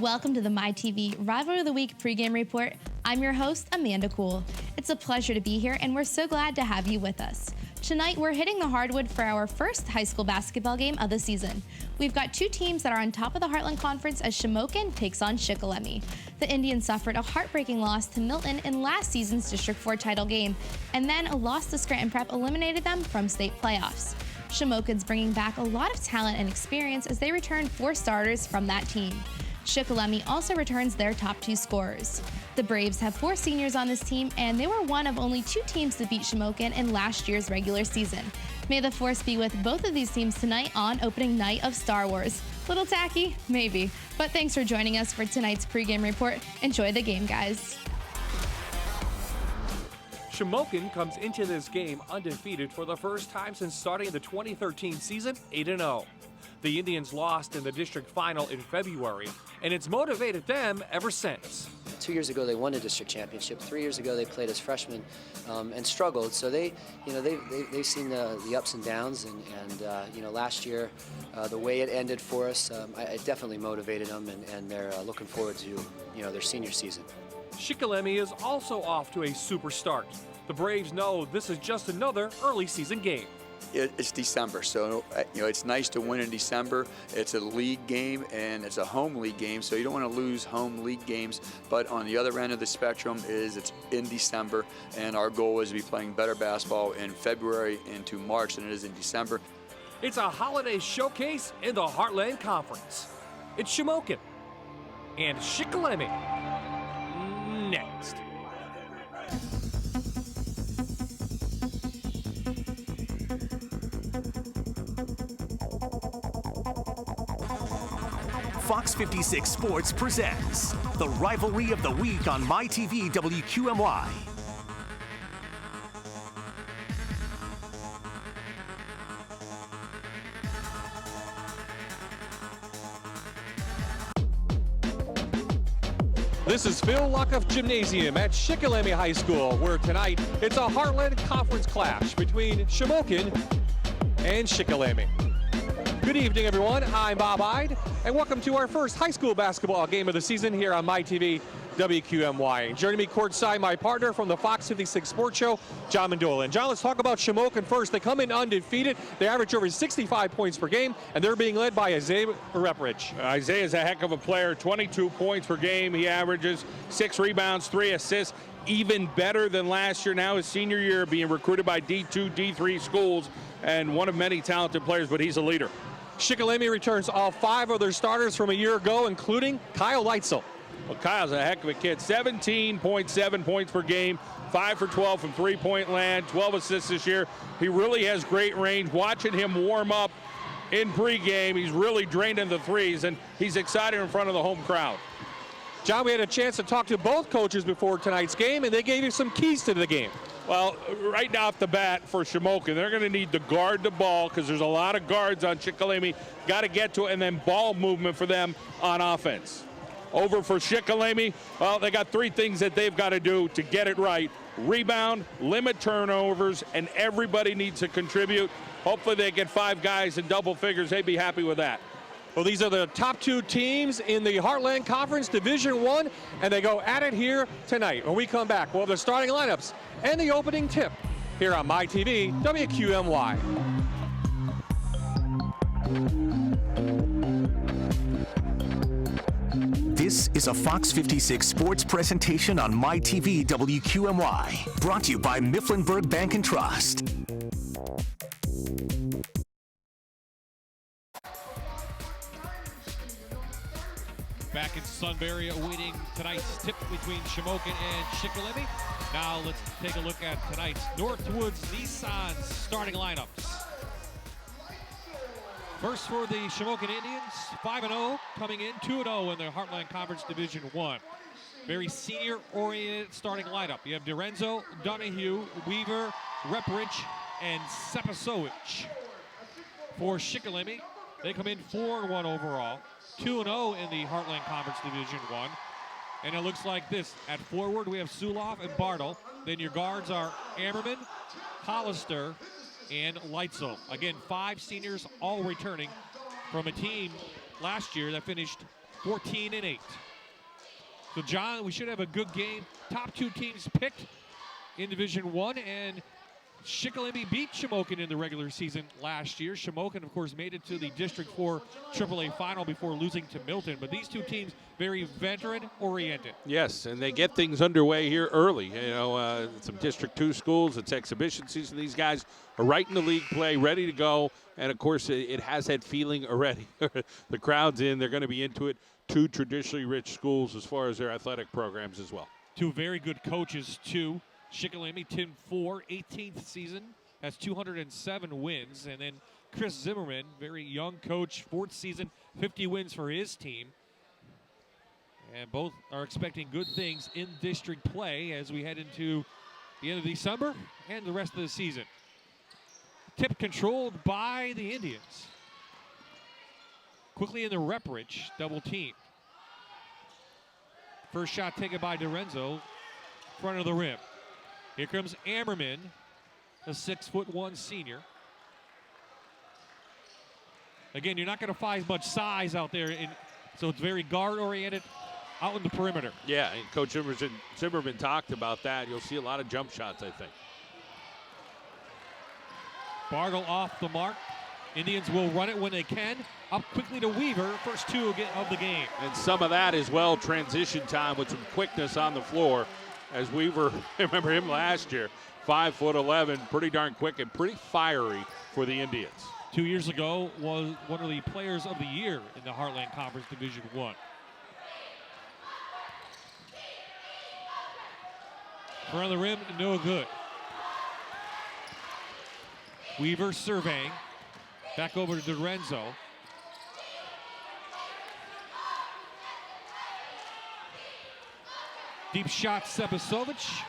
Welcome to the MyTV Rivalry of the Week pregame report. I'm your host, Amanda Cool. It's a pleasure to be here, and we're so glad to have you with us. Tonight, we're hitting the hardwood for our first high school basketball game of the season. We've got two teams that are on top of the Heartland Conference as Shamokin takes on Shikellamy. The Indians suffered a heartbreaking loss to Milton in last season's District 4 title game, and then a loss to Scranton Prep eliminated them from state playoffs. Shamokin's bringing back a lot of talent and experience as they return 4 starters from that team. Shikellamy also returns their top 2 scorers. The Braves have 4 seniors on this team, and they were one of only 2 teams to beat Shamokin in last year's regular season. May the force be with both of these teams tonight on opening night of Star Wars. Little tacky? Maybe. But thanks for joining us for tonight's pregame report. Enjoy the game, guys. Shamokin comes into this game undefeated for the first time since starting the 2013 season, 8-0. The Indians lost in the district final in February, and it's motivated them ever since. 2 years ago, they won a district championship. 3 years ago, they played as freshmen and struggled. So they've seen the ups and downs, and last year, the way it ended for us, it definitely motivated them, and they're looking forward to their senior season. Shikellamy is also off to a super start. The Braves know this is just another early season game. It's December, so it's nice to win in December. It's a league game, and it's a home league game, so you don't want to lose home league games. But on the other end of the spectrum is it's in December, and our goal is to be playing better basketball in February into March than it is in December. It's a holiday showcase in the Heartland Conference. It's Shamokin and Shikellamy next. Fox 56 Sports presents the Rivalry of the Week on MyTV WQMY. This is Phil Luckoff Gymnasium at Shikellamy High School, where tonight it's a Heartland Conference clash between Shamokin and Shikellamy. Good evening, everyone. I'm Bob Ide, and welcome to our first high school basketball game of the season here on MyTV WQMY. Joining me courtside, my partner from the Fox 56 Sports Show, John Mendola. And John, let's talk about Shamokin first. They come in undefeated. They average over 65 points per game, and they're being led by Isaiah Repridge. Isaiah's a heck of a player, 22 points per game. He averages 6 rebounds, 3 assists, even better than last year. Now his senior year, being recruited by D2, D3 schools, and one of many talented players, but he's a leader. Shikellamy returns all 5 of their starters from a year ago, including Kyle Leitzel. Well, Kyle's a heck of a kid. 17.7 points per game, 5 for 12 from three-point land, 12 assists this year. He really has great range. Watching him warm up in pregame, he's really draining the threes, and he's excited in front of the home crowd. John, we had a chance to talk to both coaches before tonight's game, and they gave you some keys to the game. Well, right now off the bat for Shamokin, they're going to need to guard the ball because there's a lot of guards on Shikellamy. Got to get to it, and then ball movement for them on offense. Over for Shikellamy, well, they got 3 things that they've got to do to get it right. Rebound, limit turnovers, and everybody needs to contribute. Hopefully they get 5 guys in double figures. They'd be happy with that. Well, these are the top 2 teams in the Heartland Conference Division 1, and they go at it here tonight. When we come back, we'll have the starting lineups and the opening tip here on MyTV WQMY. This is a Fox 56 Sports presentation on MyTV WQMY, brought to you by Mifflinburg Bank and Trust. Back in Sunbury awaiting tonight's tip between Shamokin and Shikellamy. Now let's take a look at tonight's Northwoods Nissan starting lineups. First for the Shamokin Indians, 5-0 coming in, 2-0 in the Heartland Conference Division 1. Very senior-oriented starting lineup. You have DeRenzo, Donahue, Weaver, Repridge, and Sepasowicz. For Shikellamy, they come in 4-1 overall. 2-0 in the Heartland Conference Division 1. And it looks like this. At forward, we have Suloff and Bartle. Then your guards are Ammerman, Hollister, and Leitzel. Again, 5 seniors all returning from a team last year that finished 14-8. So, John, we should have a good game. Top two teams picked in Division I, and Shikellamy beat Shamokin in the regular season last year. Shamokin, of course, made it to the District 4 AAA final before losing to Milton. But these two teams, very veteran-oriented. Yes, and they get things underway here early. You know, some District 2 schools, it's exhibition season. These guys are right in the league play, ready to go. And, of course, it has that feeling already. The crowd's in. They're going to be into it. Two traditionally rich schools as far as their athletic programs as well. Two very good coaches, too. Shikellamy, Tim 4, 18th season, has 207 wins. And then Chris Zimmerman, very young coach, 4th season, 50 wins for his team. And both are expecting good things in district play as we head into the end of December and the rest of the season. Tip controlled by the Indians. Quickly in the Repridge, double team. First shot taken by Dorenzo, front of the rim. Here comes Ammerman, a 6'1" senior. Again, you're not going to find much size out there, so it's very guard-oriented out in the perimeter. Yeah, and Coach Zimmerman talked about that. You'll see a lot of jump shots, I think. Bartle off the mark. Indians will run it when they can. Up quickly to Weaver, first two of the game. And some of that as well, transition time with some quickness on the floor. As Weaver, remember him last year, 5'11", pretty darn quick and pretty fiery for the Indians. 2 years ago was one of the players of the year in the Heartland Conference Division I. Front of the rim, no good. Weaver surveying. Back over to Dorenzo. Deep shot, Sebasovic.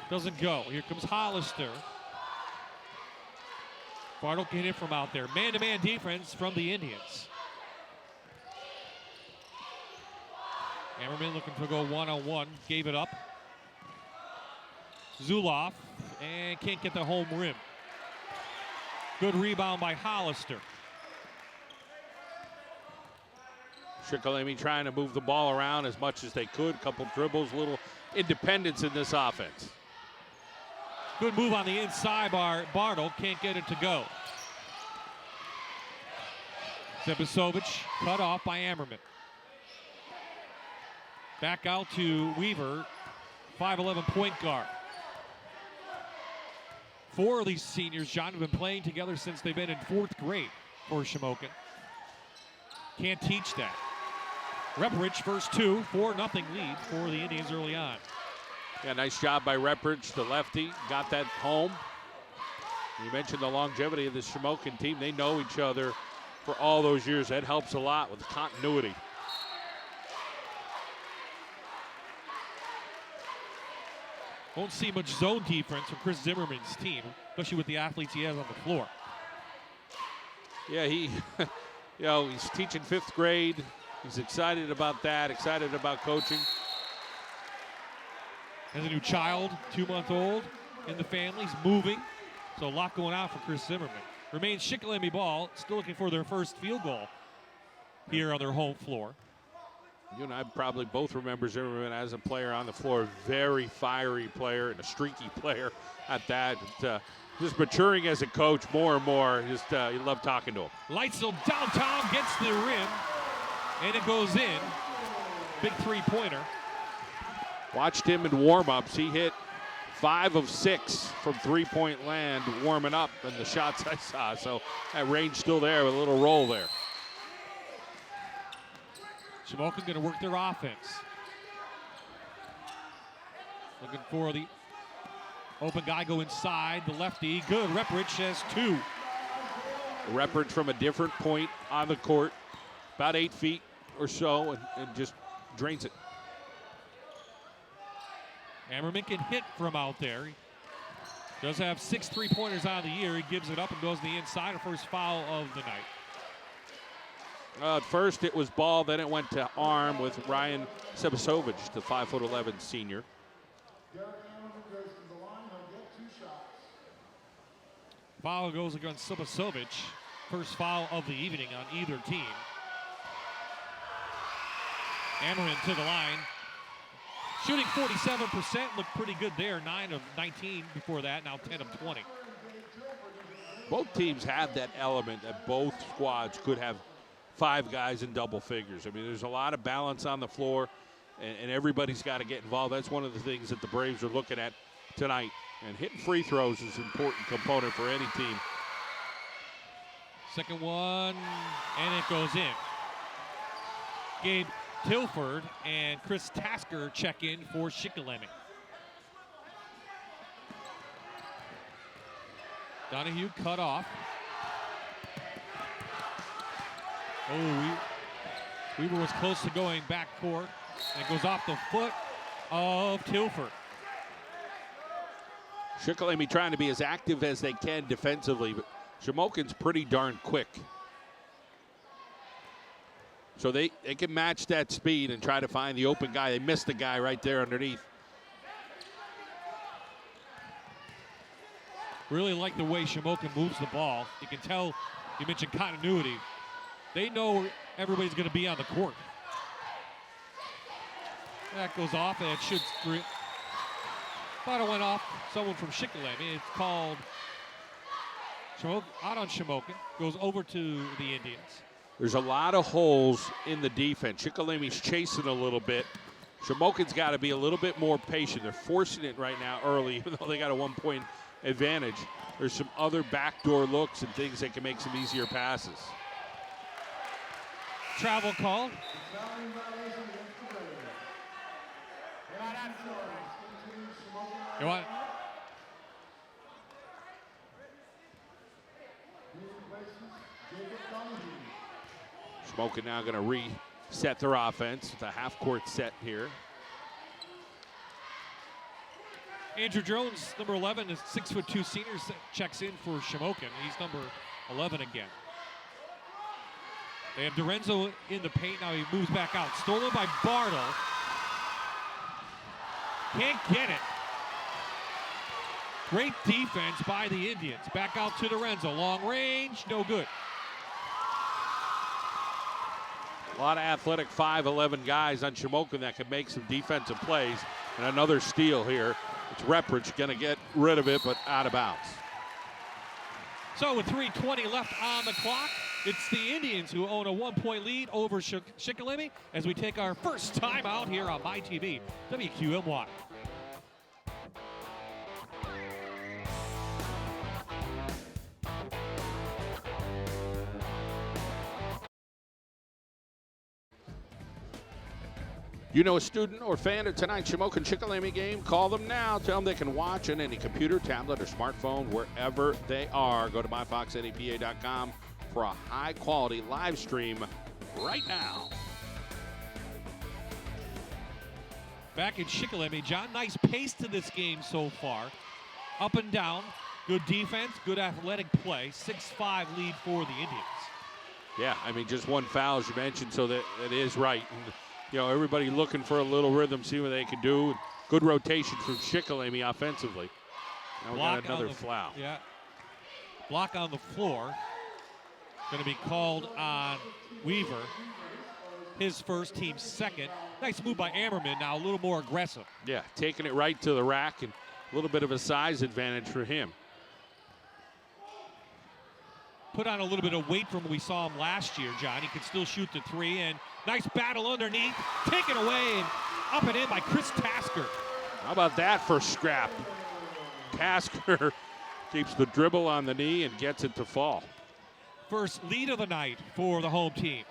Doesn't go. Here comes Hollister. Bartle can hit from out there. Man-to-man defense from the Indians. Ammerman looking to go one-on-one. Gave it up. Zuloff. And can't get the home rim. Good rebound by Hollister. Shikellamy trying to move the ball around as much as they could. Couple dribbles, little independence in this offense. Good move on the inside by Bartle. Can't get it to go. Sebasovic cut off by Ammerman. Back out to Weaver, 5'11" point guard. Four of these seniors, John, have been playing together since they've been in 4th grade for Shamokin. Can't teach that. Repridge first two, 4-0 lead for the Indians early on. Yeah, nice job by Repridge, the lefty, got that home. You mentioned the longevity of this Shamokin team. They know each other for all those years. That helps a lot with continuity. Won't see much zone defense from Chris Zimmerman's team, especially with the athletes he has on the floor. Yeah, he, he's teaching 5th grade. He's excited about that, excited about coaching. Has a new child, 2-month-old in the family. He's moving, so a lot going on for Chris Zimmerman. Remains Shikellamy ball, still looking for their first field goal here on their home floor. You and I probably both remember Zimmerman as a player on the floor, very fiery player and a streaky player at that. Just maturing as a coach more and more. Just you love talking to him. Leitzel downtown gets the rim, and it goes in. Big three-pointer. Watched him in warm-ups. He hit 5 of 6 from three-point land warming up in the shots I saw. So that range still there with a little roll there. Shamokin going to work their offense. Looking for the open guy, go inside. The lefty, good. Repridge has 2. Repridge from a different point on the court, about 8 feet or so, and just drains it. Ammerman can hit from out there. He does have 6 3-pointers on the year. He gives it up and goes to the inside. A first foul of the night. At first it was ball, then it went to arm with Ryan Sebasovic, the 5'11" senior. Foul goes against Sebasovic. First foul of the evening on either team. Ammerman to the line. Shooting 47%, looked pretty good there. 9 of 19 before that, now 10 of 20. Both teams have that element that both squads could have 5 guys in double figures. I mean, there's a lot of balance on the floor, and everybody's got to get involved. That's one of the things that the Braves are looking at tonight. And hitting free throws is an important component for any team. Second one, and it goes in. Gabe Tilford and Chris Tasker check in for Shikellamy. Donahue cut off. Oh, Weaver was close to going back court. And it goes off the foot of Tilford. Shikellamy trying to be as active as they can defensively, but Shamokin's pretty darn quick. So they can match that speed and try to find the open guy. They missed the guy right there underneath. Really like the way Shamokin moves the ball. You can tell, you mentioned continuity. They know everybody's going to be on the court. That goes off, and it should. Thought it went off someone from Shikellamy. It's called out on Shamokin. Goes over to the Indians. There's a lot of holes in the defense. Shikellami's chasing a little bit. Shamokin's got to be a little bit more patient. They're forcing it right now early, even though they got a 1-point advantage. There's some other backdoor looks and things that can make some easier passes. Travel call. You want? Shamokin now going to reset their offense with a half-court set here. Andrew Jones, number 11, is 6'2" senior, checks in for Shamokin. He's number 11 again. They have Dorenzo in the paint. Now he moves back out. Stolen by Bartle. Can't get it. Great defense by the Indians. Back out to Dorenzo. Long range, no good. A lot of athletic 5'11" guys on Shamokin that can make some defensive plays. And another steal here. It's Reprich going to get rid of it, but out of bounds. So with 3:20 left on the clock, it's the Indians who own a 1-point lead over Shikellamy as we take our first time out here on MyTV, WQMY. You know a student or fan of tonight's Shamokin Shikellamy game? Call them now. Tell them they can watch on any computer, tablet, or smartphone wherever they are. Go to myfoxnapa.com for a high-quality live stream right now. Back in Shikellamy, John, nice pace to this game so far. Up and down, good defense, good athletic play. 6-5 lead for the Indians. Yeah, I mean, just one foul, as you mentioned, so that is right. And, you know, everybody looking for a little rhythm, see what they can do. Good rotation from Shikellamy offensively. Now we got another foul. Yeah. Block on the floor. Going to be called on Weaver. His first, team's second. Nice move by Ammerman, now a little more aggressive. Yeah, taking it right to the rack, and a little bit of a size advantage for him. Put on a little bit of weight from when we saw him last year, John. He could still shoot the three, and nice battle underneath. Taken away and up and in by Chris Tasker. How about that for scrap? Tasker keeps the dribble on the knee and gets it to fall. First lead of the night for the home team.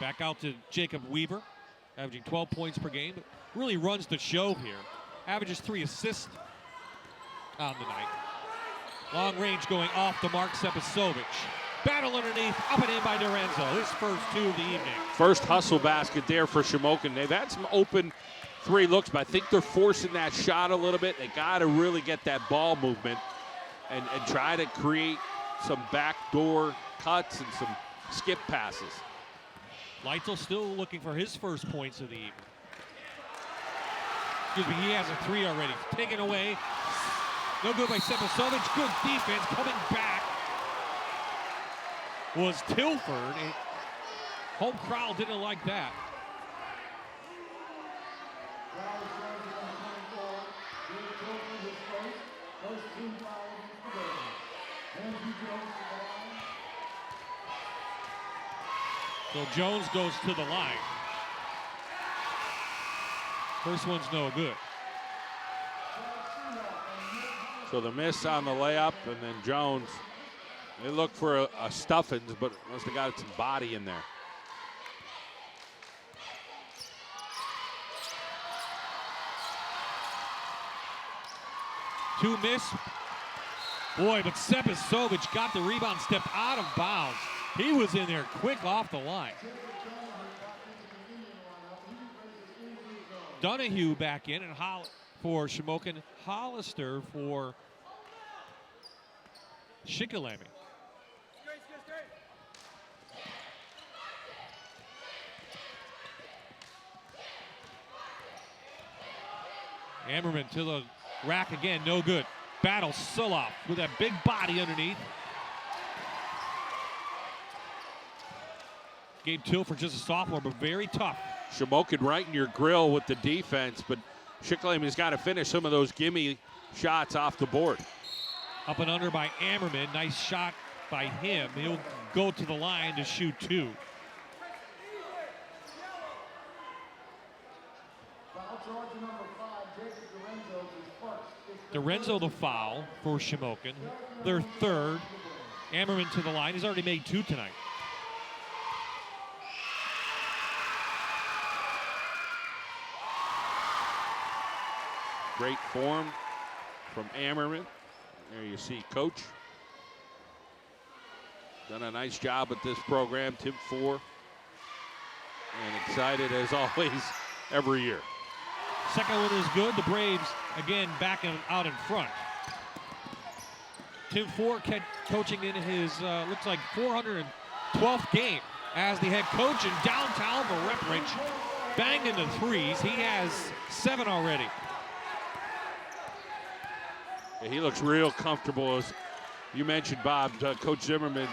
Back out to Jacob Weaver, averaging 12 points per game. Really runs the show here. Averages 3 assists on the night. Long range going off the mark, Sepisovic. Battle underneath, up and in by Dorenzo. His first 2 of the evening. First hustle basket there for Shamokin. They've had some open 3 looks, but I think they're forcing that shot a little bit. They got to really get that ball movement and try to create some backdoor cuts and some skip passes. Lytle still looking for his first points of the evening. 'He has a 3 already. Taken away No good by Sepasovic. Good defense. Coming back was Tilford. Home crowd didn't like that. So Jones goes to the line. First one's no good. So the miss on the layup, and then Jones, they look for a Stuffins, but must have got some body in there. Two miss. Boy, but Sepasovic got the rebound, stepped out of bounds. He was in there quick off the line. Donahue back in, and for Shamokin, Hollister for Shikellamy. Ammerman to the rack again, no good. Battle Suloff with that big body underneath. Gabe Tilford, just a sophomore, but very tough. Shamokin right in your grill with the defense, but Shikellamy got to finish some of those gimme shots off the board. Up and under by Ammerman. Nice shot by him. He'll go to the line to shoot two. Dorenzo the foul for Shamokin. Their third. Ammerman to the line. He's already made two tonight. Great form from Ammerman. There you see Coach. Done a nice job with this program, Tim 4. And excited as always every year. Second one is good. The Braves, again, back out in front. Tim 4 coaching in his, looks like 412th game as the head coach in downtown Ridge. Banging the threes. He has 7 already. Yeah, he looks real comfortable. As you mentioned, Bob, Coach Zimmerman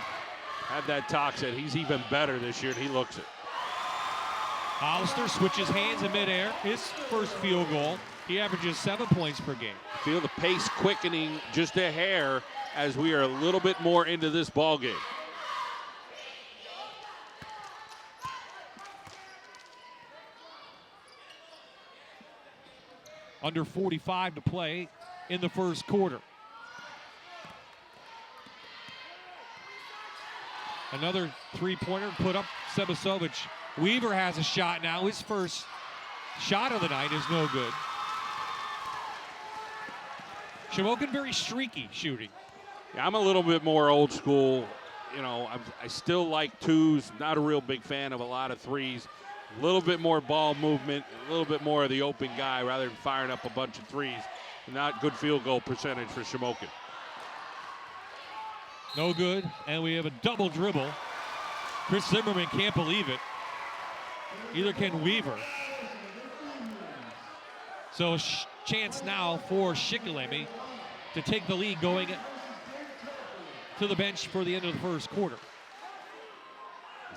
had that talk, said he's even better this year, and he looks it. Hollister switches hands in midair. His first field goal. He averages 7 points per game. Feel the pace quickening just a hair as we are a little bit more into this ball game. Under 45 to play in the first quarter. Another three-pointer put up, Sepasovic. Weaver has a shot now. His first shot of the night is no good. Shamokin very streaky shooting. Yeah, I'm a little bit more old school. You know, I still like twos. Not a real big fan of a lot of threes. A little bit more ball movement, a little bit more of the open guy rather than firing up a bunch of threes. Not good field goal percentage for Shamokin. No good, and we have a double dribble. Chris Zimmerman can't believe it. Either can Weaver. So chance now for Shikellamy to take the lead going to the bench for the end of the first quarter.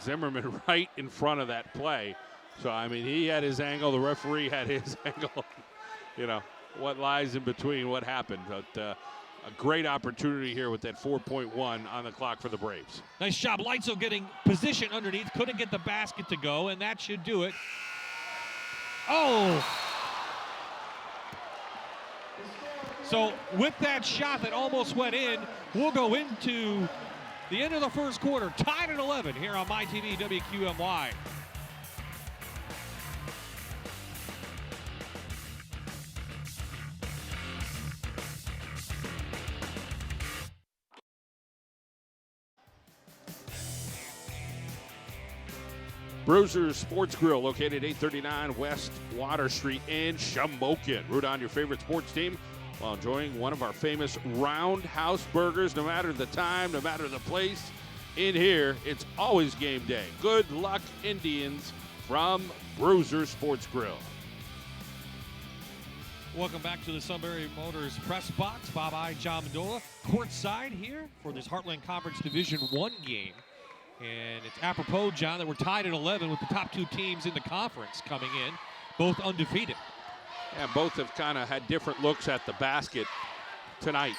Zimmerman right in front of that play. So, I mean, he had his angle. The referee had his angle. You know, what lies in between, what happened. But a great opportunity here with that 4.1 on the clock for the Braves. Nice job. Lightso getting position underneath. Couldn't get the basket to go, and that should do it. Oh! So with that shot that almost went in, we'll go into the end of the first quarter, tied at 11 here on MyTV WQMY. Bruiser's Sports Grill, located 839 West Water Street in Shamokin. Root on your favorite sports team while enjoying one of our famous Roundhouse burgers. No matter the time, no matter the place, in here, it's always game day. Good luck, Indians, from Bruiser Sports Grill. Welcome back to the Sunbury Motors press box. Bob I, John Mendola, courtside here for this Heartland Conference Division I game. And it's apropos, John, that we're tied at 11 with the top two teams in the conference coming in, both undefeated. Yeah, both have kind of had different looks at the basket tonight.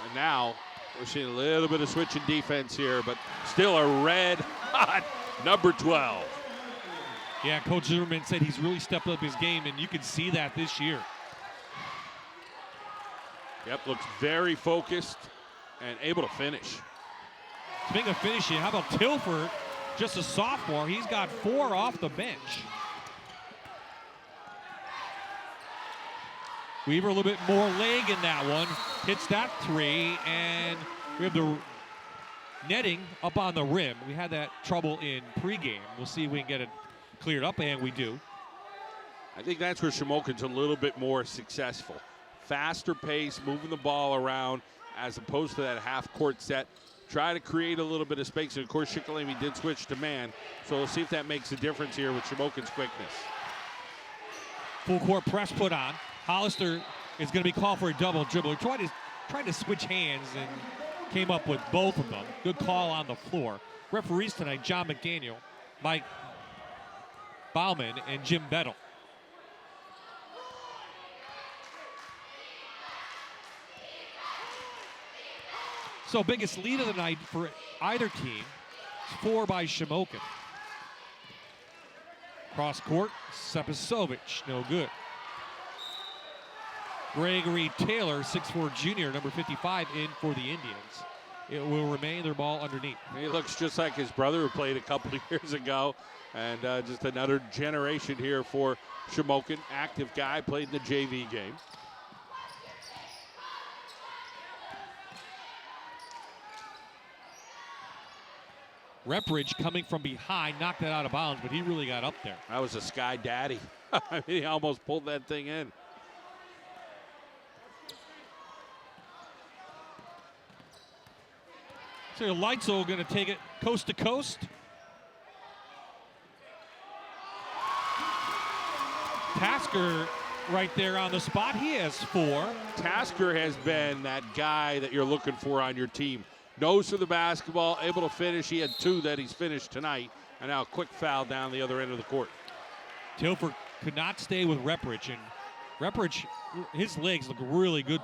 And now we're seeing a little bit of switch in defense here, but still a red hot number 12. Yeah, Coach Zimmerman said he's really stepped up his game, and you can see that this year. Yep, looks very focused and able to finish. Speaking of finishing, how about Tilford, just a sophomore? He's got 4 off the bench. Weaver a little bit more leg in that one. Hits that 3, and we have the netting up on the rim. We had that trouble in pregame. We'll see if we can get it cleared up, and we do. I think that's where Shamokin's a little bit more successful. Faster pace, moving the ball around, as opposed to that half-court set. Try to create a little bit of space, and of course Shikellamy did switch to man, so we'll see if that makes a difference here with Shamokin's quickness. Full court press put on. Hollister is going to be called for a double dribble. He tried to switch hands and came up with both of them. Good call on the floor. Referees tonight, John McDaniel, Mike Bauman, and Jim Bettle. So biggest lead of the night for either team is 4 by Shamokin. Cross court, Sepisovic, no good. Gregory Taylor, 6'4" junior, number 55, in for the Indians. It will remain their ball underneath. He looks just like his brother who played a couple of years ago, and just another generation here for Shamokin. Active guy, played in the JV game. Repridge coming from behind, knocked that out of bounds, but he really got up there. That was a Sky Daddy. I mean, he almost pulled that thing in. So Leitzel going to take it coast to coast. Tasker right there on the spot. He has 4. Tasker has been that guy that you're looking for on your team. Nose to the basketball, able to finish. He had 2 that he's finished tonight. And now a quick foul down the other end of the court. Tilford Could not stay with Repridge. And Repridge, his legs look really good,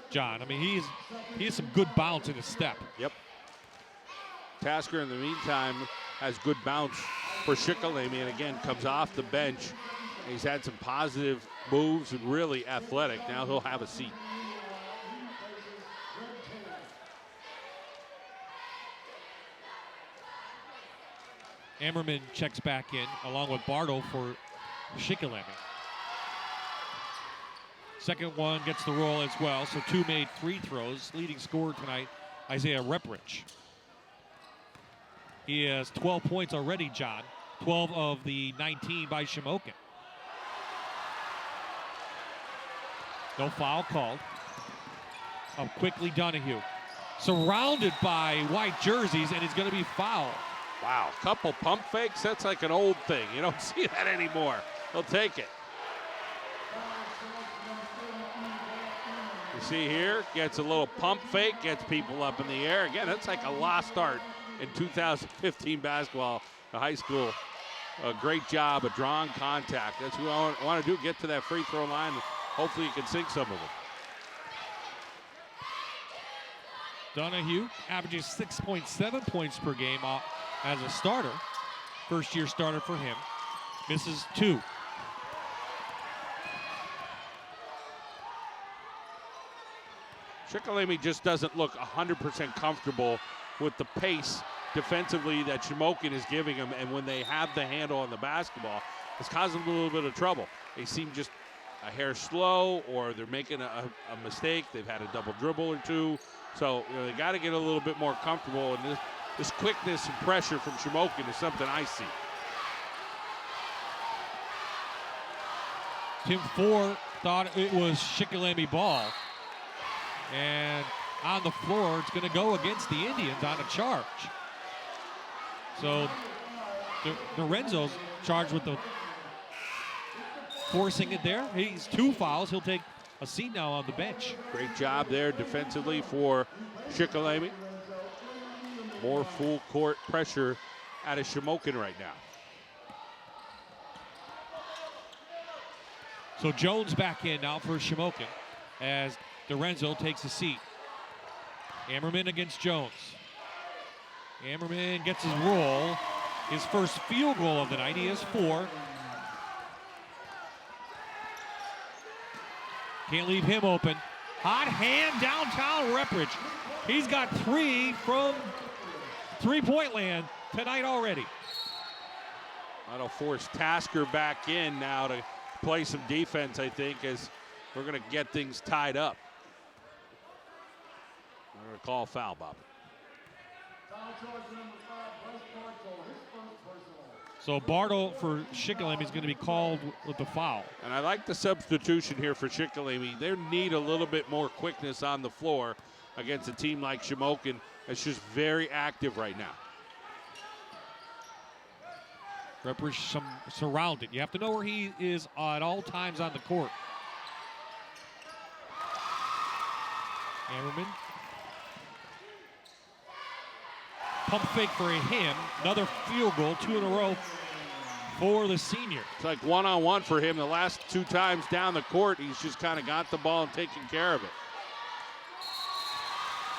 John. I mean, he has some good bounce in his step. Yep. Tasker, in the meantime, has good bounce for Shikellamy, and again, comes off the bench. He's had some positive moves and really athletic. Now he'll have a seat. Ammerman checks back in, along with Bartle for Shikellamy. Second one gets the roll as well, so 2 made free throws. Leading scorer tonight, Isaiah Repridge. He has 12 points already, John. 12 of the 19 by Shamokin. No foul called. Up quickly, Donahue. Surrounded by white jerseys, and he's going to be fouled. Wow, couple pump fakes, that's like an old thing. You don't see that anymore. He'll take it. You see here, gets a little pump fake, gets people up in the air. Again, that's like a lost art in 2015 basketball, the high school. A great job of drawing contact. That's what I want to do, get to that free throw line. Hopefully you can sink some of them. Donahue averages 6.7 points per game as a starter. First year starter for him. Misses 2. Shikellamy just doesn't look 100% comfortable with the pace defensively that Shamokin is giving him, and when they have the handle on the basketball, it's causing them a little bit of trouble. They seem just a hair slow, or they're making a mistake. They've had a double dribble or 2. So they got to get a little bit more comfortable, and this quickness and pressure from Shamokin is something I see. Tim Ford thought it was Shikellamy ball. And on the floor, it's going to go against the Indians on a charge. So Lorenzo's charged with the forcing it there. He's 2 fouls. He'll take a seat now on the bench. Great job there defensively for Shikellamy. More full court pressure out of Shamokin right now. So Jones back in now for Shamokin as Lorenzo takes a seat. Ammerman against Jones. Ammerman gets his roll. His first field goal of the night. He has 4. Can't leave him open. Hot hand downtown Repridge. He's got 3 from three-point land tonight already. That'll force Tasker back in now to play some defense, I think, as we're going to get things tied up. We're going to call a foul, Bob. So Bartle for Shikellamy is going to be called with the foul. And I like the substitution here for Shikellamy. They need a little bit more quickness on the floor against a team like Shamokin that's just very active right now. Repridge surrounded. You have to know where he is at all times on the court. Ammerman. Pump fake for him. Another field goal, 2 in a row for the senior. It's like one-on-one for him. The last 2 times down the court, he's just kind of got the ball and taken care of it.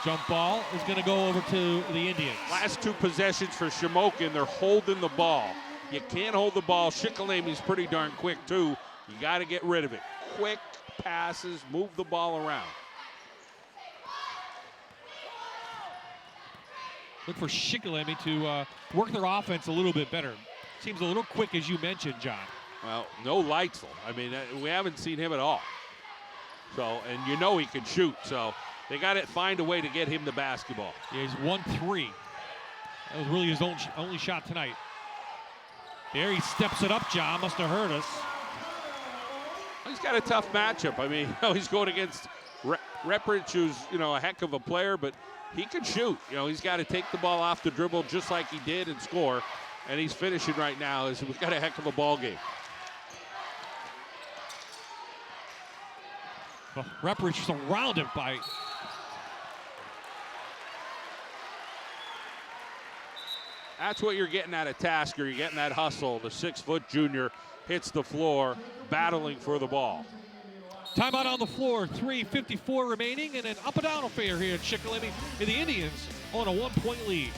Jump ball is going to go over to the Indians. Last 2 possessions for Shamokin, they're holding the ball. You can't hold the ball. Shikellamy pretty darn quick, too. You got to get rid of it. Quick passes, move the ball around. Look for Shikellamy to work their offense a little bit better. Seems a little quick, as you mentioned, John. Well, no Leitzel. I mean, we haven't seen him at all. So, and you know he can shoot. So they got to find a way to get him the basketball. Yeah, he's 1-3. That was really his only shot tonight. There he steps it up, John. Must have hurt us. He's got a tough matchup. I mean, he's going against Repridge, who's, a heck of a player, but he can shoot. He's got to take the ball off the dribble just like he did and score. And he's finishing right now. We've got a heck of a ball game. Well, Repridge surrounded by... That's what you're getting out of Tasker. You're getting that hustle. The 6-foot junior hits the floor, battling for the ball. Timeout on the floor, 3:54 remaining, and an up and down affair here at Shikellamy. And the Indians on a 1-point lead.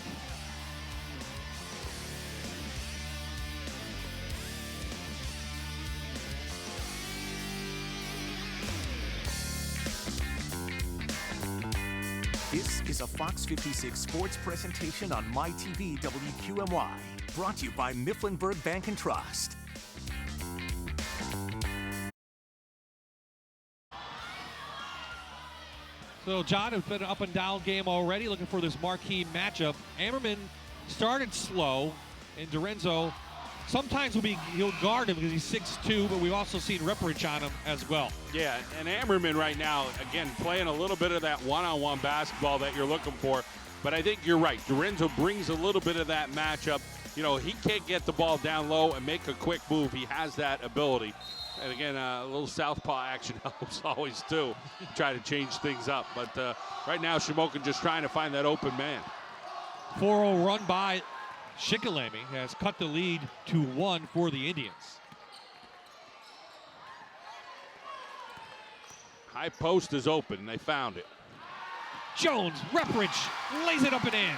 This is a Fox 56 sports presentation on MyTV WQMY. Brought to you by Mifflinburg Bank and Trust. So, John, it's been an up and down game already, looking for this marquee matchup. Ammerman started slow, and Lorenzo sometimes he'll guard him because he's 6'2", but we've also seen Repridge on him as well. Yeah, and Ammerman right now, again, playing a little bit of that one-on-one basketball that you're looking for. But I think you're right. Lorenzo brings a little bit of that matchup. He can't get the ball down low and make a quick move. He has that ability. And again, a little southpaw action helps always, too. Try to change things up. But right now, Shamokin just trying to find that open man. 4-0 run by Shikellamy has cut the lead to 1 for the Indians. High post is open, and they found it. Jones, Repridge, lays it up and in.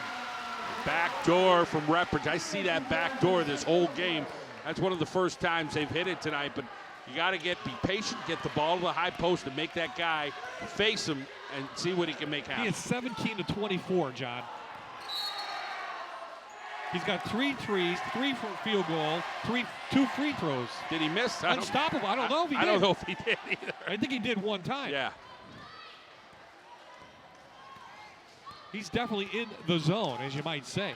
Back door from Repridge. I see that back door this whole game. That's one of the first times they've hit it tonight, but you got to be patient, get the ball to the high post and make that guy face him and see what he can make happen. He is 17 to 24, John. He's got 3 threes, 3 for field goal, 2 free throws. Did he miss? Unstoppable. I don't know if he did. I don't know if he did either. I think he did one time. Yeah. He's definitely in the zone, as you might say.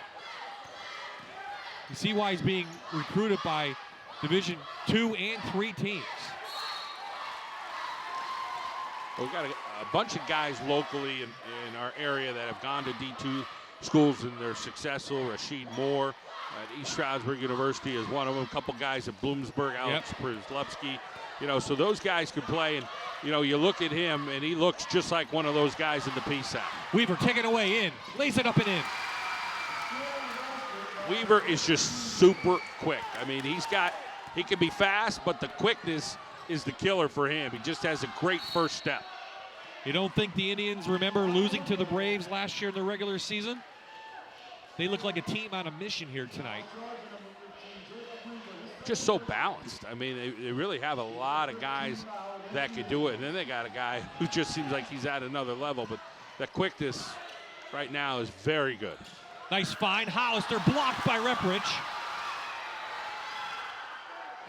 You see why he's being recruited by Division 2 and 3 teams. Well, we've got a bunch of guys locally in our area that have gone to D2 schools, and they're successful. Rashid Moore at East Stroudsburg University is one of them. A couple guys at Bloomsburg, Alex Przlewski. You know, so those guys could play, and you know, you look at him, and he looks just like one of those guys in the PSAC. Weaver taken away in, lays it up and in. Weaver is just super quick. I mean, he can be fast, but the quickness is the killer for him. He just has a great first step. You don't think the Indians remember losing to the Braves last year in the regular season? They look like a team on a mission here tonight. Just so balanced. I mean, they really have a lot of guys that could do it. And then they got a guy who just seems like he's at another level. But that quickness right now is very good. Nice find. Hollister blocked by Reprich.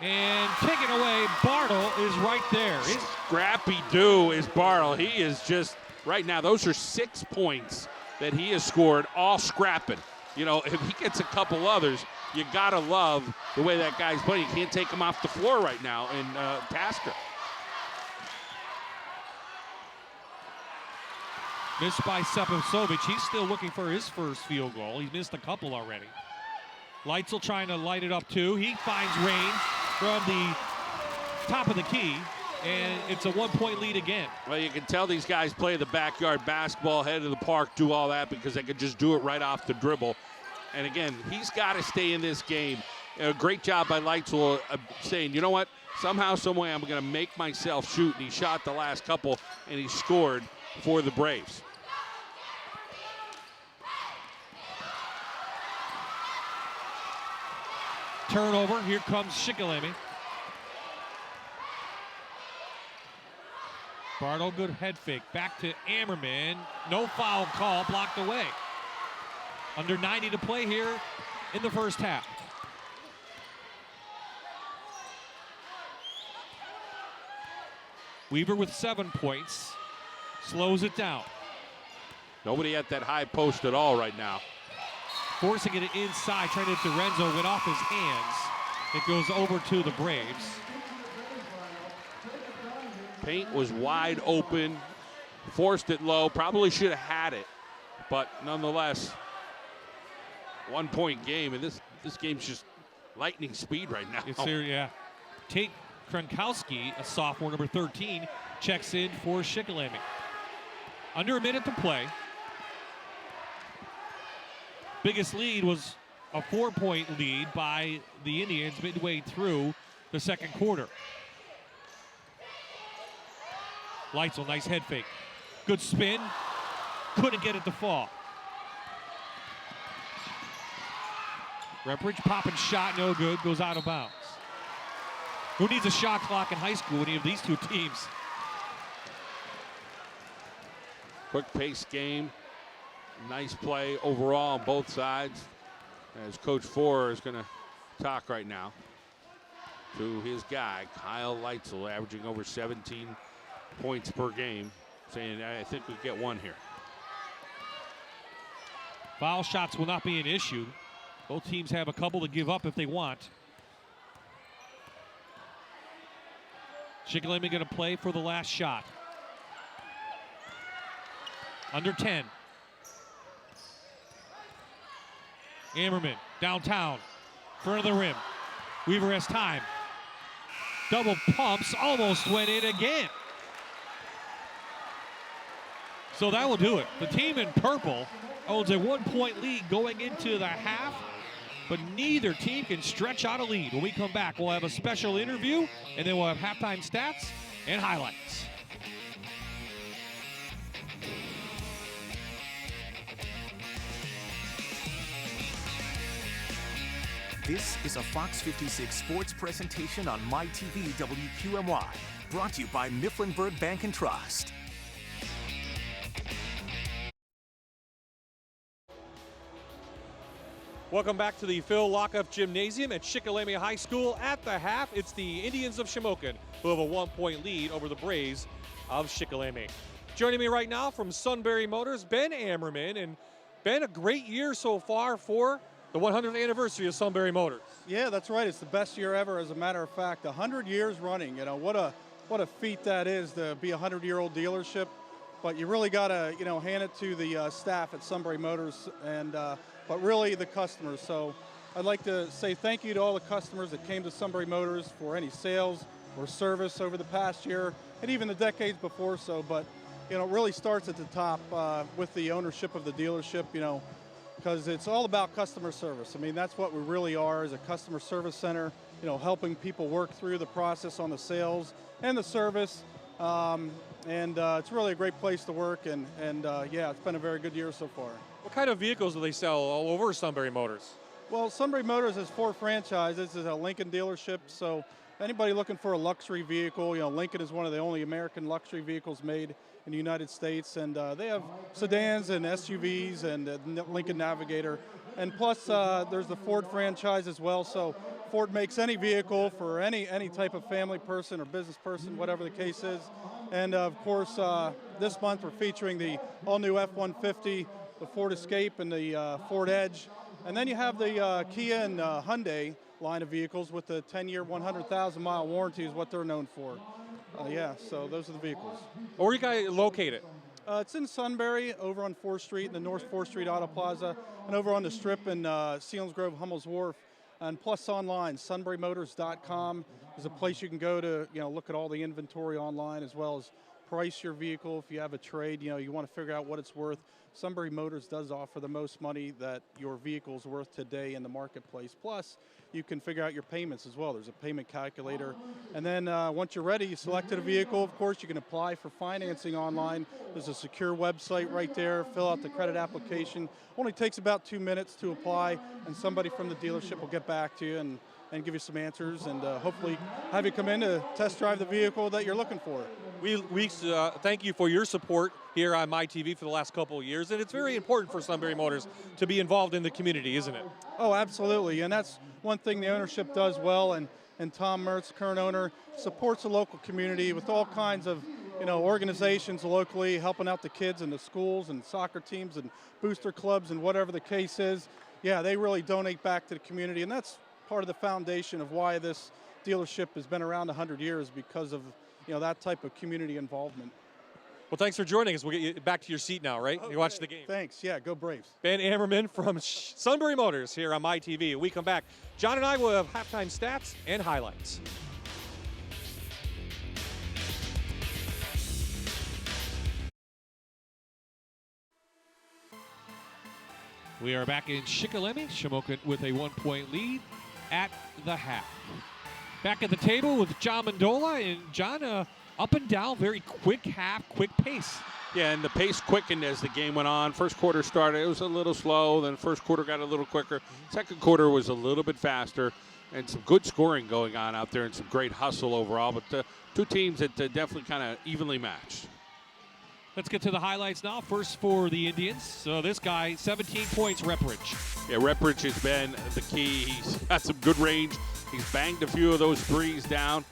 And taken away, Bartle is right there. Scrappy do is Bartle. He is just, right now, those are 6 points that he has scored, all scrapping. You know, if he gets a couple others, you got to love the way that guy's playing. You can't take him off the floor right now in Tasker. Missed by Seposovic. He's still looking for his first field goal. He's missed a couple already. Leitzel trying to light it up too. He finds range from the top of the key, and it's a 1-point lead again. Well, you can tell these guys play the backyard basketball, head of the park, do all that because they can just do it right off the dribble. And again, he's got to stay in this game. A great job by Leitzel saying, you know what, somehow, some way I'm going to make myself shoot. And he shot the last couple, and he scored for the Braves. Turnover. Here comes Shikellamy. Bartle, good head fake. Back to Ammerman. No foul call, blocked away. Under 90 to play here in the first half. Weaver with 7 points. Slows it down. Nobody at that high post at all right now. Forcing it inside, trying to Lorenzo, went off his hands. It goes over to the Braves. Paint was wide open, forced it low, probably should have had it, but nonetheless, 1-point game, and this game's just lightning speed right now. It's here, yeah. Tate Kronkowski, a sophomore, number 13, checks in for Shikellamy. Under a minute to play. Biggest lead was a 4-point lead by the Indians midway through the second quarter. Leitzel, nice head fake. Good spin. Couldn't get it to fall. Reprich popping shot, no good, goes out of bounds. Who needs a shot clock in high school, any of these two teams? Quick pace game. Nice play overall on both sides. As Coach Four is going to talk right now to his guy, Kyle Leitzel, averaging over 17 points per game, saying, I think we get one here. Foul shots will not be an issue. Both teams have a couple to give up if they want. Shikellamy going to play for the last shot. Under 10. Ammerman, downtown, front of the rim. Weaver has time. Double pumps, almost went in again. So that will do it. The team in purple owns a 1-point lead going into the half, but neither team can stretch out a lead. When we come back, we'll have a special interview, and then we'll have halftime stats and highlights. This is a Fox 56 sports presentation on MyTV WQMY, brought to you by Mifflinburg Bank and Trust. Welcome back to the Phil Lockup Gymnasium at Shikellamy High School. At the half, it's the Indians of Shamokin who have a 1-point lead over the Braves of Shikellamy. Joining me right now from Sunbury Motors, Ben Ammerman. And Ben, a great year so far for the 100th anniversary of Sunbury Motors. Yeah, that's right. It's the best year ever, as a matter of fact. 100 years running. You know, what a feat that is to be a 100-year-old dealership. but you really got to, hand it to the staff at Sunbury Motors, and but really the customers. So I'd like to say thank you to all the customers that came to Sunbury Motors for any sales or service over the past year and even the decades before. So, but it really starts at the top with the ownership of the dealership, because it's all about customer service. I mean, that's what we really are, as a customer service center, helping people work through the process on the sales and the service. It's really a great place to work, and yeah, it's been a very good year so far. What kind of vehicles do they sell all over Sunbury Motors? Well, Sunbury Motors has 4 franchises. This is a Lincoln dealership, so anybody looking for a luxury vehicle, Lincoln is one of the only American luxury vehicles made in the United States, and they have sedans and SUVs and Lincoln Navigator, and plus there's the Ford franchise as well. So Ford makes any vehicle for any type of family person or business person, whatever the case is. And of course, this month we're featuring the all-new F-150, the Ford Escape, and the Ford Edge. And then you have the Kia and Hyundai line of vehicles with the 10-year, 100,000-mile warranty is what they're known for. Yeah, so those are the vehicles. Where are you guys located? It's in Sunbury, over on 4th Street, in the North 4th Street Auto Plaza, and over on the Strip in Selinsgrove, Hummel's Wharf. And plus online, sunburymotors.com is a place you can go to, look at all the inventory online, as well as price your vehicle. If you have a trade, you want to figure out what it's worth. Sunbury Motors does offer the most money that your vehicle is worth today in the marketplace. Plus, you can figure out your payments as well. There's a payment calculator. And then once you're ready, you selected a vehicle, of course, you can apply for financing online. There's a secure website right there. Fill out the credit application. Only takes about 2 minutes to apply, and somebody from the dealership will get back to you and give you some answers, and hopefully have you come in to test drive the vehicle that you're looking for. We thank you for your support here on MyTV for the last couple of years, and it's very important for Sunbury Motors to be involved in the community, isn't it? Oh, absolutely, and that's one thing the ownership does well, and Tom Mertz, current owner, supports the local community with all kinds of organizations locally, helping out the kids in the schools and soccer teams and booster clubs and whatever the case is. Yeah, they really donate back to the community, and that's part of the foundation of why this dealership has been around 100 years, because of that type of community involvement. Well, thanks for joining us. We'll get you back to your seat now, right? Okay. You watch the game. Thanks. Yeah, go Braves. Ben Ammerman from Sunbury Motors here on MyTV. When we come back, John and I will have halftime stats and highlights. We are back in Shikellamy. Shamokin with a 1-point lead at the half. Back at the table with John Mandola, and John, up and down, very quick half, quick pace. Yeah, and the pace quickened as the game went on. First quarter started, it was a little slow. Then first quarter got a little quicker. Second quarter was a little bit faster, and some good scoring going on out there and some great hustle overall. But two teams that definitely kind of evenly matched. Let's get to the highlights now. First for the Indians. So this guy, 17 points, Repridge. Yeah, Repridge has been the key. He's got some good range. He's banged a few of those threes down.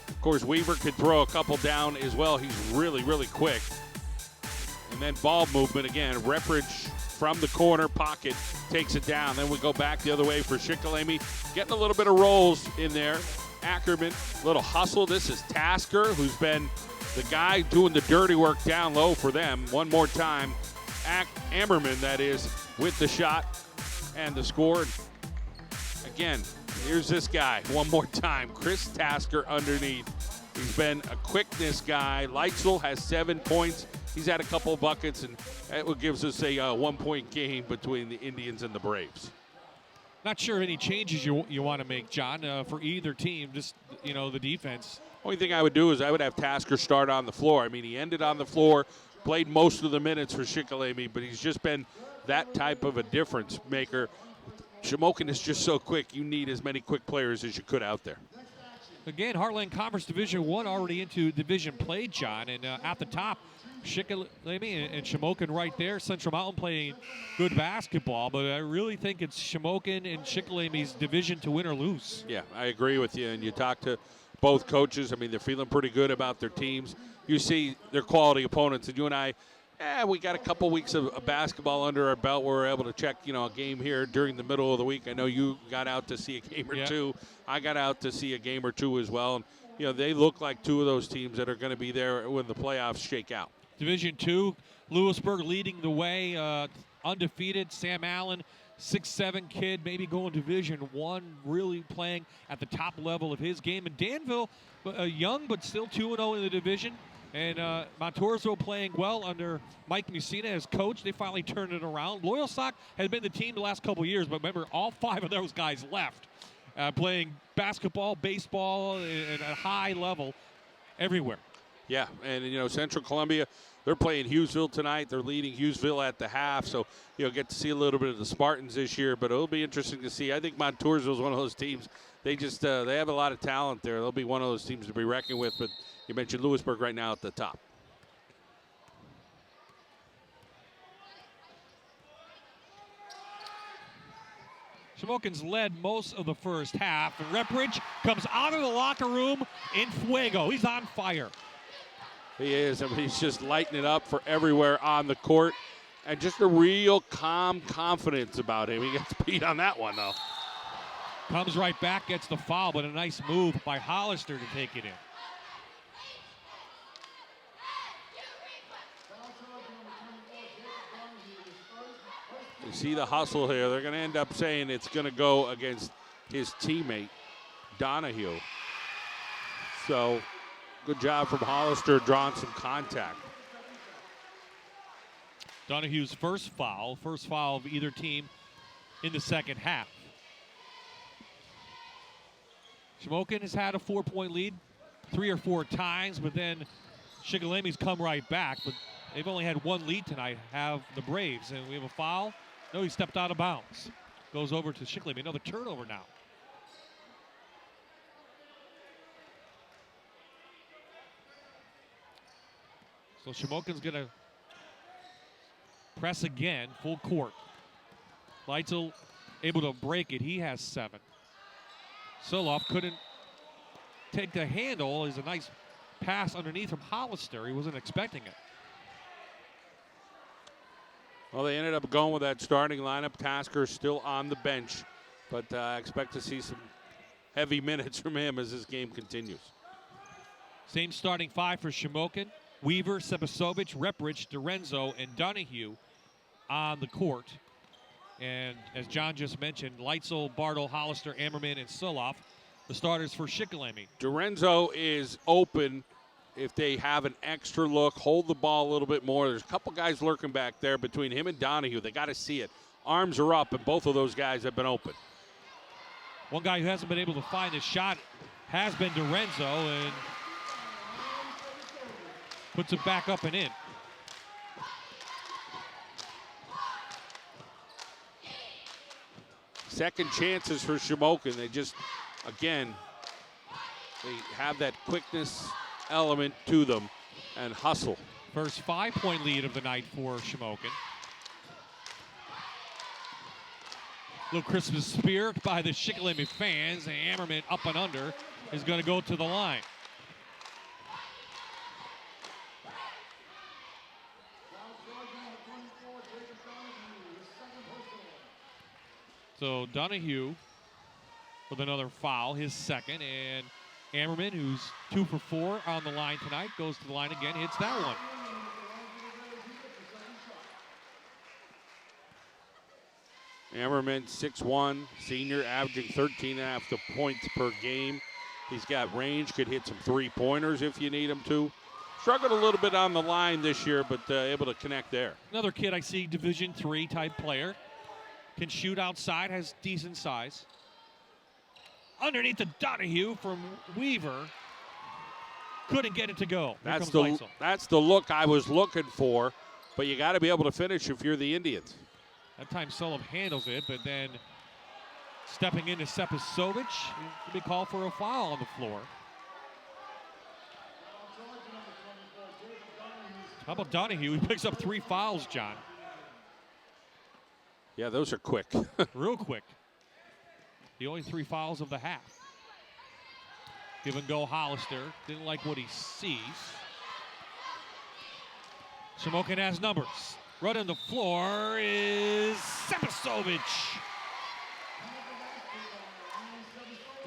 Of course, Weaver could throw a couple down as well. He's really, really quick. And then ball movement again. Repridge from the corner pocket takes it down. Then we go back the other way for Shikellamy. Getting a little bit of rolls in there. Ackerman, little hustle. This is Tasker, who's been the guy doing the dirty work down low for them. One more time. Ammerman, that is, with the shot and the score. Again, here's this guy one more time. Chris Tasker underneath. He's been a quickness guy. Leitzel has 7 points. He's had a couple of buckets, and that gives us a 1-point game between the Indians and the Braves. Not sure any changes you want to make, John, for either team, just, the defense. Only thing I would do is I would have Tasker start on the floor. I mean, he ended on the floor, played most of the minutes for Shikellamy, but he's just been that type of a difference maker. Shamokin is just so quick. You need as many quick players as you could out there. Again, Heartland Conference Division I already into division play, John, and at the top, Shikellamy and Shamokin right there. Central Mountain playing good basketball, but I really think it's Shamokin and Shikellamy division to win or lose. Yeah, I agree with you. And you talk to both coaches. I mean, they're feeling pretty good about their teams. You see their quality opponents, and you and I, we got a couple weeks of basketball under our belt where we're able to check, a game here during the middle of the week. I know you got out to see a game or two. I got out to see a game or two as well. And, they look like two of those teams that are going to be there when the playoffs shake out. Division II, Lewisburg leading the way, undefeated. Sam Allen, 6'7" kid, maybe going Division I, really playing at the top level of his game. And Danville, young but still 2-0 in the division. And Montoursville playing well under Mike Messina as coach. They finally turned it around. Loyalsock has been the team the last couple of years, but remember, all 5 of those guys left, playing basketball, baseball, at a high level everywhere. Yeah, and Central Columbia, they're playing Hughesville tonight. They're leading Hughesville at the half, so get to see a little bit of the Spartans this year. But it'll be interesting to see. I think Montoursville is one of those teams. They just they have a lot of talent there. They'll be one of those teams to be reckoned with. But you mentioned Lewisburg right now at the top. Shamokin's led most of the first half, and Repridge comes out of the locker room in fuego. He's on fire. He is. I mean, he's just lighting it up for everywhere on the court. And just a real calm confidence about him. He gets beat on that one, though. Comes right back, gets the foul, but a nice move by Hollister to take it in. You see the hustle here. They're going to end up saying it's going to go against his teammate, Donahue. So, good job from Hollister drawing some contact. Donahue's first foul of either team in the second half. Shamokin has had a 4-point lead 3 or 4 times, but then Shikellamy's come right back. But they've only had one lead tonight, have the Braves. And we have a foul. No, he stepped out of bounds. Goes over to Shikellamy. Another turnover now. So Shamokin's going to press again, full court. Leitzel able to break it. He has 7. Soloff couldn't take the handle. Is a nice pass underneath from Hollister. He wasn't expecting it. Well, they ended up going with that starting lineup. Tasker still on the bench, but I expect to see some heavy minutes from him as this game continues. Same starting 5 for Shamokin. Weaver, Sebasovich, Repridge, DeRenzo, and Donahue on the court. And as John just mentioned, Leitzel, Bartle, Hollister, Ammerman, and Soloff, the starters for Shikellamy. DeRenzo is open if they have an extra look, hold the ball a little bit more. There's a couple guys lurking back there between him and Donahue. They got to see it. Arms are up, and both of those guys have been open. One guy who hasn't been able to find his shot has been DeRenzo, and puts it back up and in. Second chances for Shamokin. They just, again, they have that quickness element to them and hustle. First 5-point lead of the night for Shamokin. Little Christmas spirit by the Shikellamy fans. And Ammerman up and under is going to go to the line. So Donahue with another foul, his second, and Ammerman, who's 2 for 4 on the line tonight, goes to the line again, hits that one. Ammerman, 6'1", senior, averaging 13.5 points per game. He's got range, could hit some three-pointers if you need him to. Struggled a little bit on the line this year, but able to connect there. Another kid I see, Division III type player. Can shoot outside, has decent size. Underneath the Donahue from Weaver. Couldn't get it to go. That's the look I was looking for, but you got to be able to finish if you're the Indians. That time Sullivan handles it, but then stepping into Sebasovich, he'll be called for a foul on the floor. How about Donahue? He picks up 3 fouls, John. Yeah, those are quick. Real quick. The only 3 fouls of the half. Give and go Hollister. Didn't like what he sees. Shamokin has numbers. Right on the floor is Sebasovich.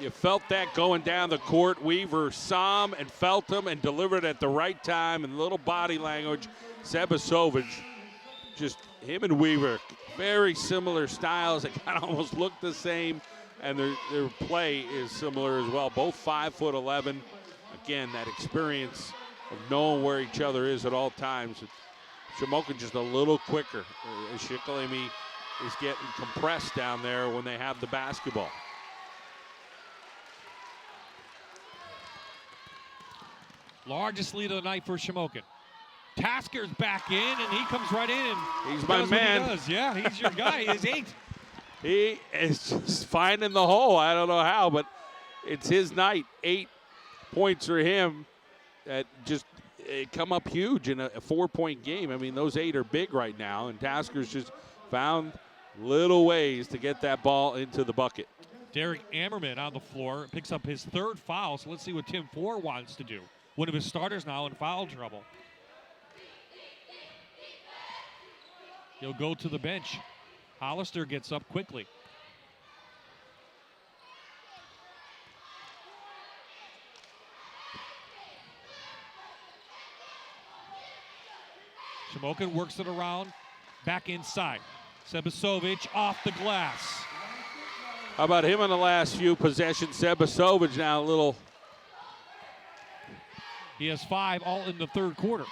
You felt that going down the court. Weaver saw him and felt him and delivered at the right time, and little body language. Sebasovic, just him and Weaver, very similar styles. They kind of almost look the same, and their play is similar as well. Both 5'11". Again, that experience of knowing where each other is at all times. Shamokin just a little quicker. Shikellamy is getting compressed down there when they have the basketball. Largest lead of the night for Shamokin. Tasker's back in, and he comes right in. And he's my man. What he does. Yeah, he's your guy. He's 8. He is just finding the hole. I don't know how, but it's his night. 8 points for him that just come up huge in a 4-point game. I mean, those 8 are big right now, and Tasker's just found little ways to get that ball into the bucket. Derek Ammerman on the floor picks up his 3rd foul, so let's see what Tim Ford wants to do. One of his starters now in foul trouble. He'll go to the bench. Hollister gets up quickly. Shamokin works it around, back inside. Sebasovic off the glass. How about him in the last few possessions? Sebasovic now a little. He has 5 all in the 3rd quarter.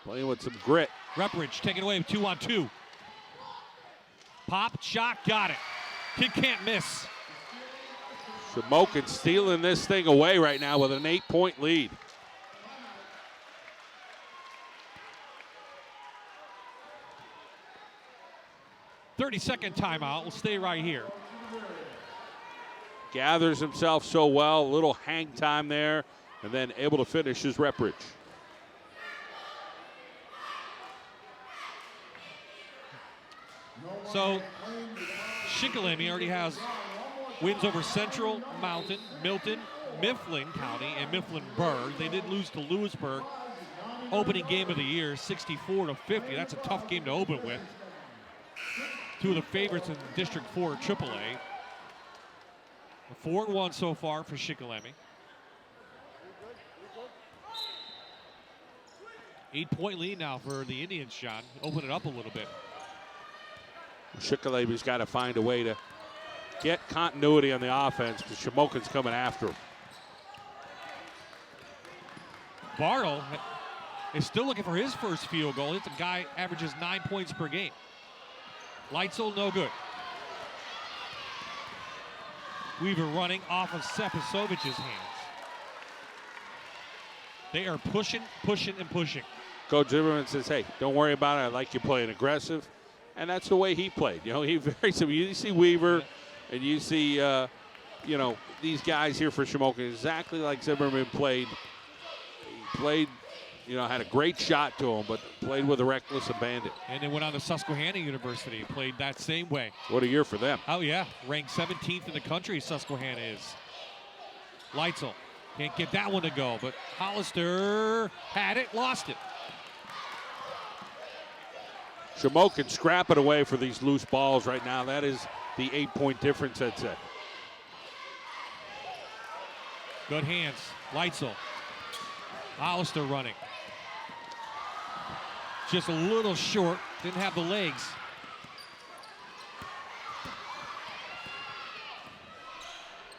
Playing with some grit. Repridge taken away with 2-on-2. Pop, shot, got it. Kid can't miss. Shamokin stealing this thing away right now with an 8-point lead. "30-second timeout. We'll stay right here. Gathers himself so well. A little hang time there, and then able to finish his Repridge. So Shikellamy already has wins over Central, Mountain, Milton, Mifflin County, and Mifflinburg. They did lose to Lewisburg. Opening game of the year, 64-50. That's a tough game to open with. 2 of the favorites in District 4 AAA. 4-1 so far for Shikellamy. 8-point lead now for the Indians, John. Open it up a little bit. Shikelamy's got to find a way to get continuity on the offense because Shamokin's coming after him. Bartle is still looking for his first field goal. It's a guy averages 9 points per game. Leitzel, no good. Weaver running off of Sepasovic's hands. They are pushing, pushing, and pushing. Coach Zimmerman says, hey, don't worry about it. I like you playing aggressive. And that's the way he played. You know, he very simple. You see Weaver and you see, you know, these guys here for Shamokin exactly like Zimmerman played. He played, you know, had a great shot to him, but played with a reckless abandon. And then went on to Susquehanna University, played that same way. What a year for them. Oh, yeah. Ranked 17th in the country, Susquehanna is. Leitzel can't get that one to go, but Hollister had it, lost it. Shamokin scrapping away for these loose balls right now. That is the 8-point difference, I'd say. Good hands. Leitzel. Hollister running. Just a little short. Didn't have the legs.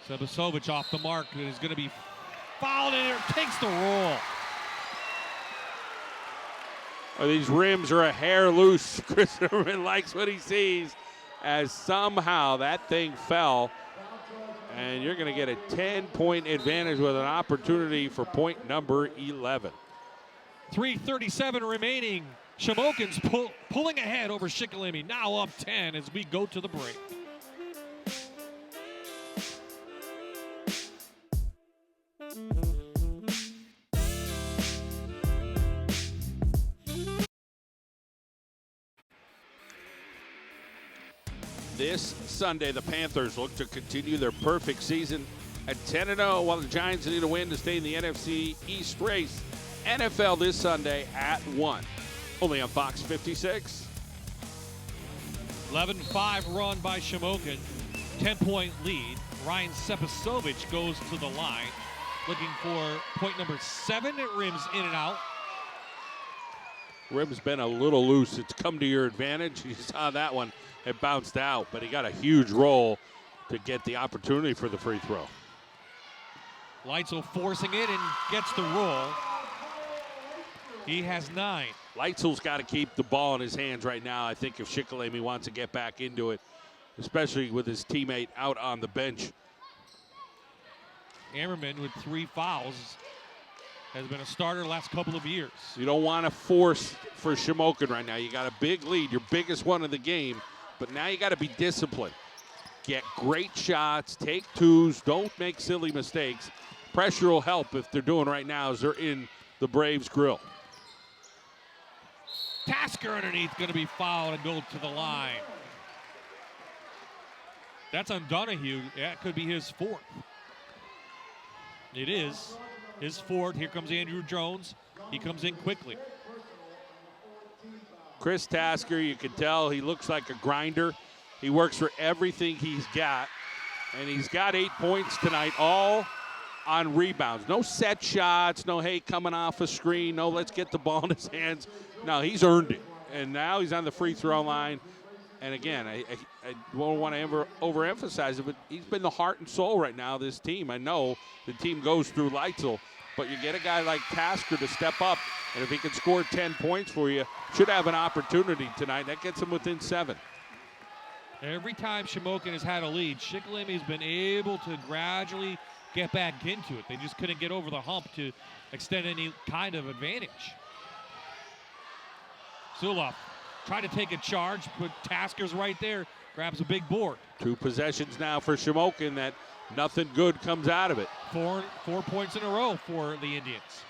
Sebasovic off the mark. It is going to be fouled in here. Takes the roll. Oh, these rims are a hair loose. Chris Zimmerman likes what he sees as somehow that thing fell. And you're going to get a 10-point advantage with an opportunity for point number 11. 3:37 remaining. Shamokin's pulling ahead over Shikellamy. Now up 10 as we go to the break. This Sunday, the Panthers look to continue their perfect season at 10-0, while the Giants need a win to stay in the NFC East race. NFL this Sunday at 1. Only on Fox 56. 11-5 run by Shamokin. 10-point lead. Ryan Sepisovic goes to the line, looking for point number 7. It rims in and out. Rim's been a little loose. It's come to your advantage. You saw that one. It bounced out, but he got a huge roll to get the opportunity for the free throw. Leitzel forcing it and gets the roll. He has 9. Leitzel's got to keep the ball in his hands right now. I think if Shikellamy wants to get back into it, especially with his teammate out on the bench. Ammerman with 3 fouls has been a starter the last couple of years. You don't want to force for Shamokin right now. You got a big lead, your biggest one of the game, but now you got to be disciplined. Get great shots, take twos, don't make silly mistakes. Pressure will help if they're doing right now as they're in the Braves' grill. Tasker underneath, going to be fouled and go to the line. That's on Donahue. That could be his 4th. It is his 4th. Here comes Andrew Jones. He comes in quickly. Chris Tasker, you can tell he looks like a grinder. He works for everything he's got, and he's got 8 points tonight, all on rebounds. No set shots, no, hey, coming off a screen, no, let's get the ball in his hands. No, he's earned it, and now he's on the free throw line. And again, I don't want to ever overemphasize it, but he's been the heart and soul right now of this team. I know the team goes through Leitzel, but you get a guy like Tasker to step up, and if he can score 10 points for you, should have an opportunity tonight. That gets him within 7. Every time Shamokin has had a lead, Shikellamy has been able to gradually get back into it. They just couldn't get over the hump to extend any kind of advantage. Suloff tried to take a charge, but Tasker's right there, grabs a big board. 2 possessions now for Shamokin that nothing good comes out of it. 4 points in a row for the Indians.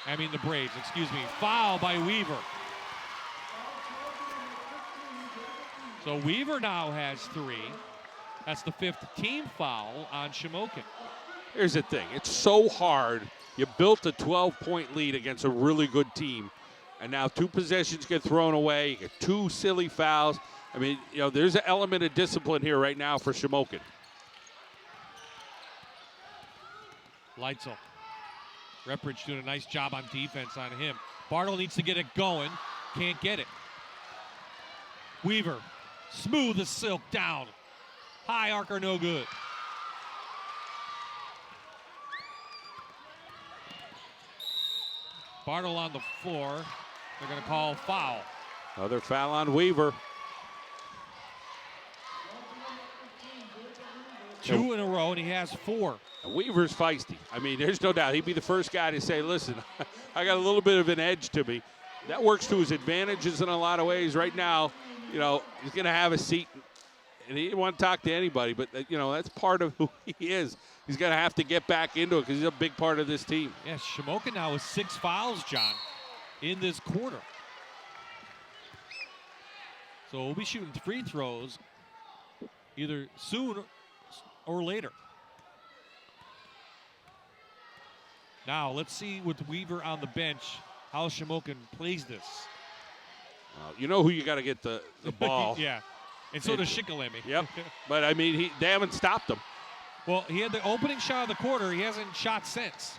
I mean the Braves, excuse me. Foul by Weaver. So Weaver now has 3. That's the 5th team foul on Shamokin. Here's the thing. It's so hard. You built a 12-point lead against a really good team, and now 2 possessions get thrown away. You get 2 silly fouls. I mean, you know, there's an element of discipline here right now for Shamokin. Leitzel. Repridge doing a nice job on defense on him. Bartle needs to get it going. Can't get it. Weaver. Smooth as silk down. High arc or no good. Bartle on the floor. They're going to call foul. Another foul on Weaver. 2 in a row, and he has 4. Weaver's feisty. I mean, there's no doubt. He'd be the first guy to say, listen, I got a little bit of an edge to me. That works to his advantages in a lot of ways. Right now, you know, he's going to have a seat, and he didn't want to talk to anybody, but, you know, that's part of who he is. He's going to have to get back into it because he's a big part of this team. Yes, Shamokin now with 6 fouls, John, in this quarter. So we'll be shooting free throws either soon or later. Now, let's see with Weaver on the bench how Shamokin plays this. You know who you got to get the ball. Yeah, and so does Shikellamy. Yep, but I mean, they haven't stopped him. Well, he had the opening shot of the quarter. He hasn't shot since.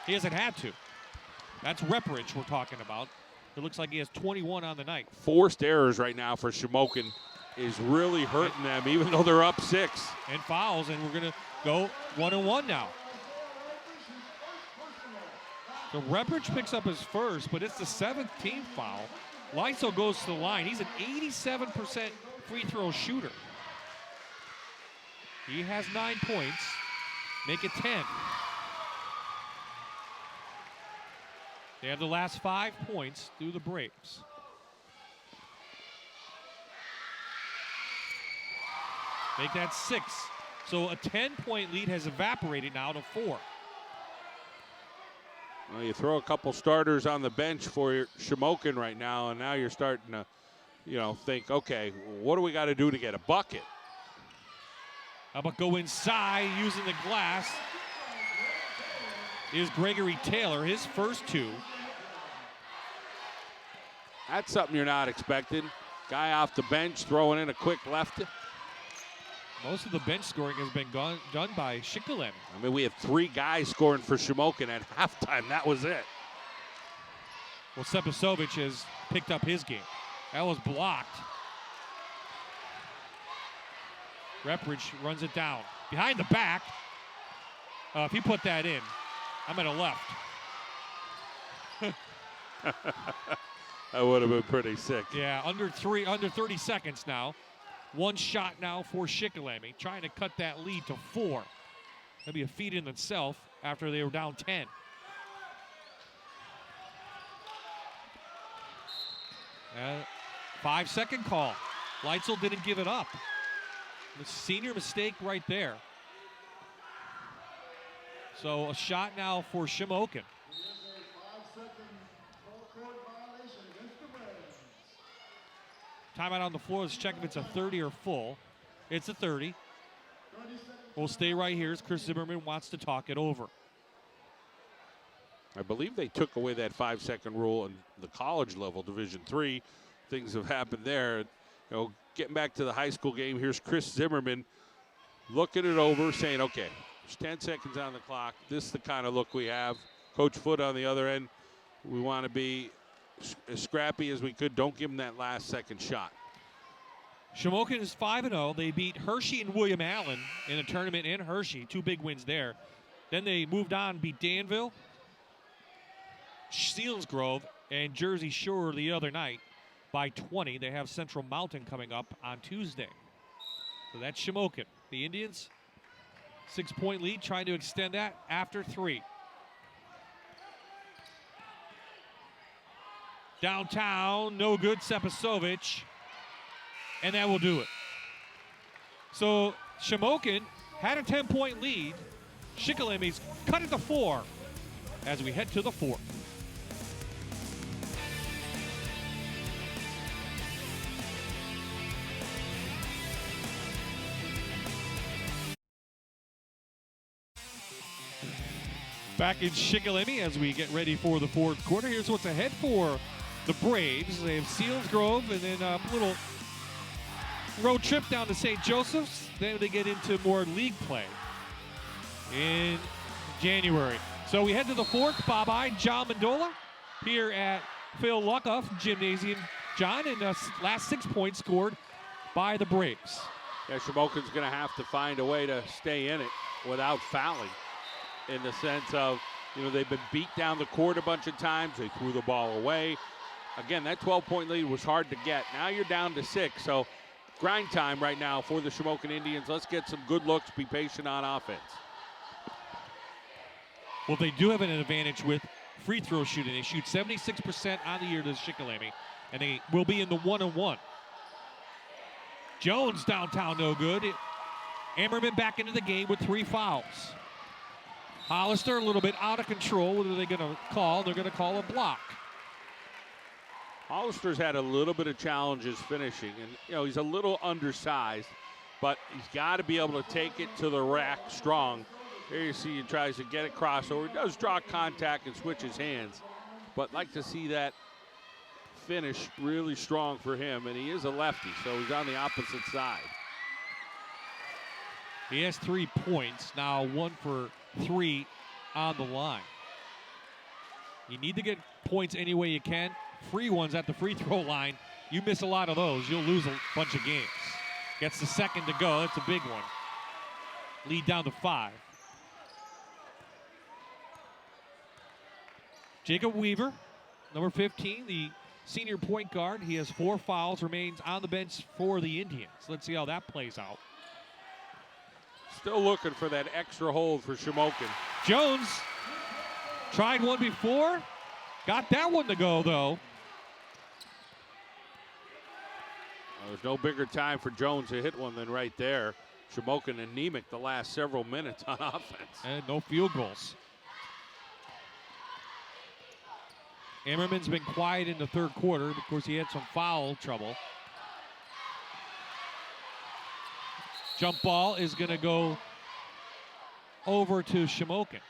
He hasn't had to. That's Repridge we're talking about. It looks like he has 21 on the night. Forced errors right now for Shamokin is really hurting them, even though they're up 6. And fouls, and we're going to go 1-1 now. So Repridge picks up his first, but it's the 7th team foul. Leitzel goes to the line. He's an 87% free throw shooter. He has 9 points. Make it 10. They have the last 5 points through the Braves. Make that 6. So a 10-point lead has evaporated now to 4. Well, you throw a couple starters on the bench for Shamokin right now, and now you're starting to, you know, think, okay, what do we got to do to get a bucket? How about go inside using the glass? Is Gregory Taylor, his first 2. That's something you're not expecting. Guy off the bench throwing in a quick left. Most of the bench scoring has been done by Shikellamy. I mean, we have 3 guys scoring for Shamokin at halftime. That was it. Well, Sepisovic has picked up his game. That was blocked. Repridge runs it down. Behind the back. If he put that in, I'm at a left. That would have been pretty sick. Yeah, under 30 seconds now. 1 shot now for Shikellamy, trying to cut that lead to 4. That'd be a feat in itself after they were down 10. Uh, 5-second call. Leitzel didn't give it up. The senior mistake right there. So a shot now for Shamokin. Timeout on the floor. Let's check if it's a 30 or full. It's a 30. We'll stay right here as Chris Zimmerman wants to talk it over. I believe they took away that 5-second rule in the college level, Division III. Things have happened there. You know, getting back to the high school game, here's Chris Zimmerman looking it over, saying, okay, there's 10 seconds on the clock. This is the kind of look we have. Coach Foote on the other end, we want to be as scrappy as we could. Don't give them that last second shot. Shamokin is 5-0. They beat Hershey and William Allen in a tournament in Hershey. 2 big wins there. Then they moved on, beat Danville, Selinsgrove, and Jersey Shore the other night by 20. They have Central Mountain coming up on Tuesday. So that's Shamokin. The Indians, 6-point lead, trying to extend that after 3. Downtown, no good, Sepisovic. And that will do it. So Shamokin had a 10-point lead. Shikelamy's cut it to 4 as we head to the 4th. Back in Shikellamy as we get ready for the 4th quarter. Here's what's ahead for the Braves. They have Selinsgrove and then a little road trip down to St. Joseph's. Then they get into more league play in January. So we head to the 4th. Bye-bye, John Mendola here at Phil Luckoff Gymnasium. John, and last 6 points scored by the Braves. Yeah, Shamokin's going to have to find a way to stay in it without fouling, in the sense of, you know, they've been beat down the court a bunch of times. They threw the ball away. Again, that 12-point lead was hard to get. Now you're down to 6, so grind time right now for the Shamokin Indians. Let's get some good looks, be patient on offense. Well, they do have an advantage with free throw shooting. They shoot 76% on the year to Shikellamy, and they will be in the 1-on-1. Jones downtown, no good. Ammerman back into the game with 3 fouls. Hollister a little bit out of control. What are they going to call? They're going to call a block. Hollister's had a little bit of challenges finishing, and you know he's a little undersized, but he's got to be able to take it to the rack strong. Here you see he tries to get it crossover. He does draw contact and switch his hands, but like to see that finish really strong for him, and he is a lefty, so he's on the opposite side. He has 3 points, now 1 for 3 on the line. You need to get points any way you can. Free ones at the free throw line. You miss a lot of those, you'll lose a bunch of games. Gets the second to go. That's a big one. Lead down to 5. Jacob Weaver, number 15, the senior point guard. He has 4 fouls, remains on the bench for the Indians. Let's see how that plays out. Still looking for that extra hold for Shamokin. Jones tried one before. Got that one to go, though. There's no bigger time for Jones to hit one than right there. Shamokin anemic the last several minutes on offense. And no field goals. Ammerman's been quiet in the 3rd quarter. Of course, he had some foul trouble. Jump ball is going to go over to Shamokin.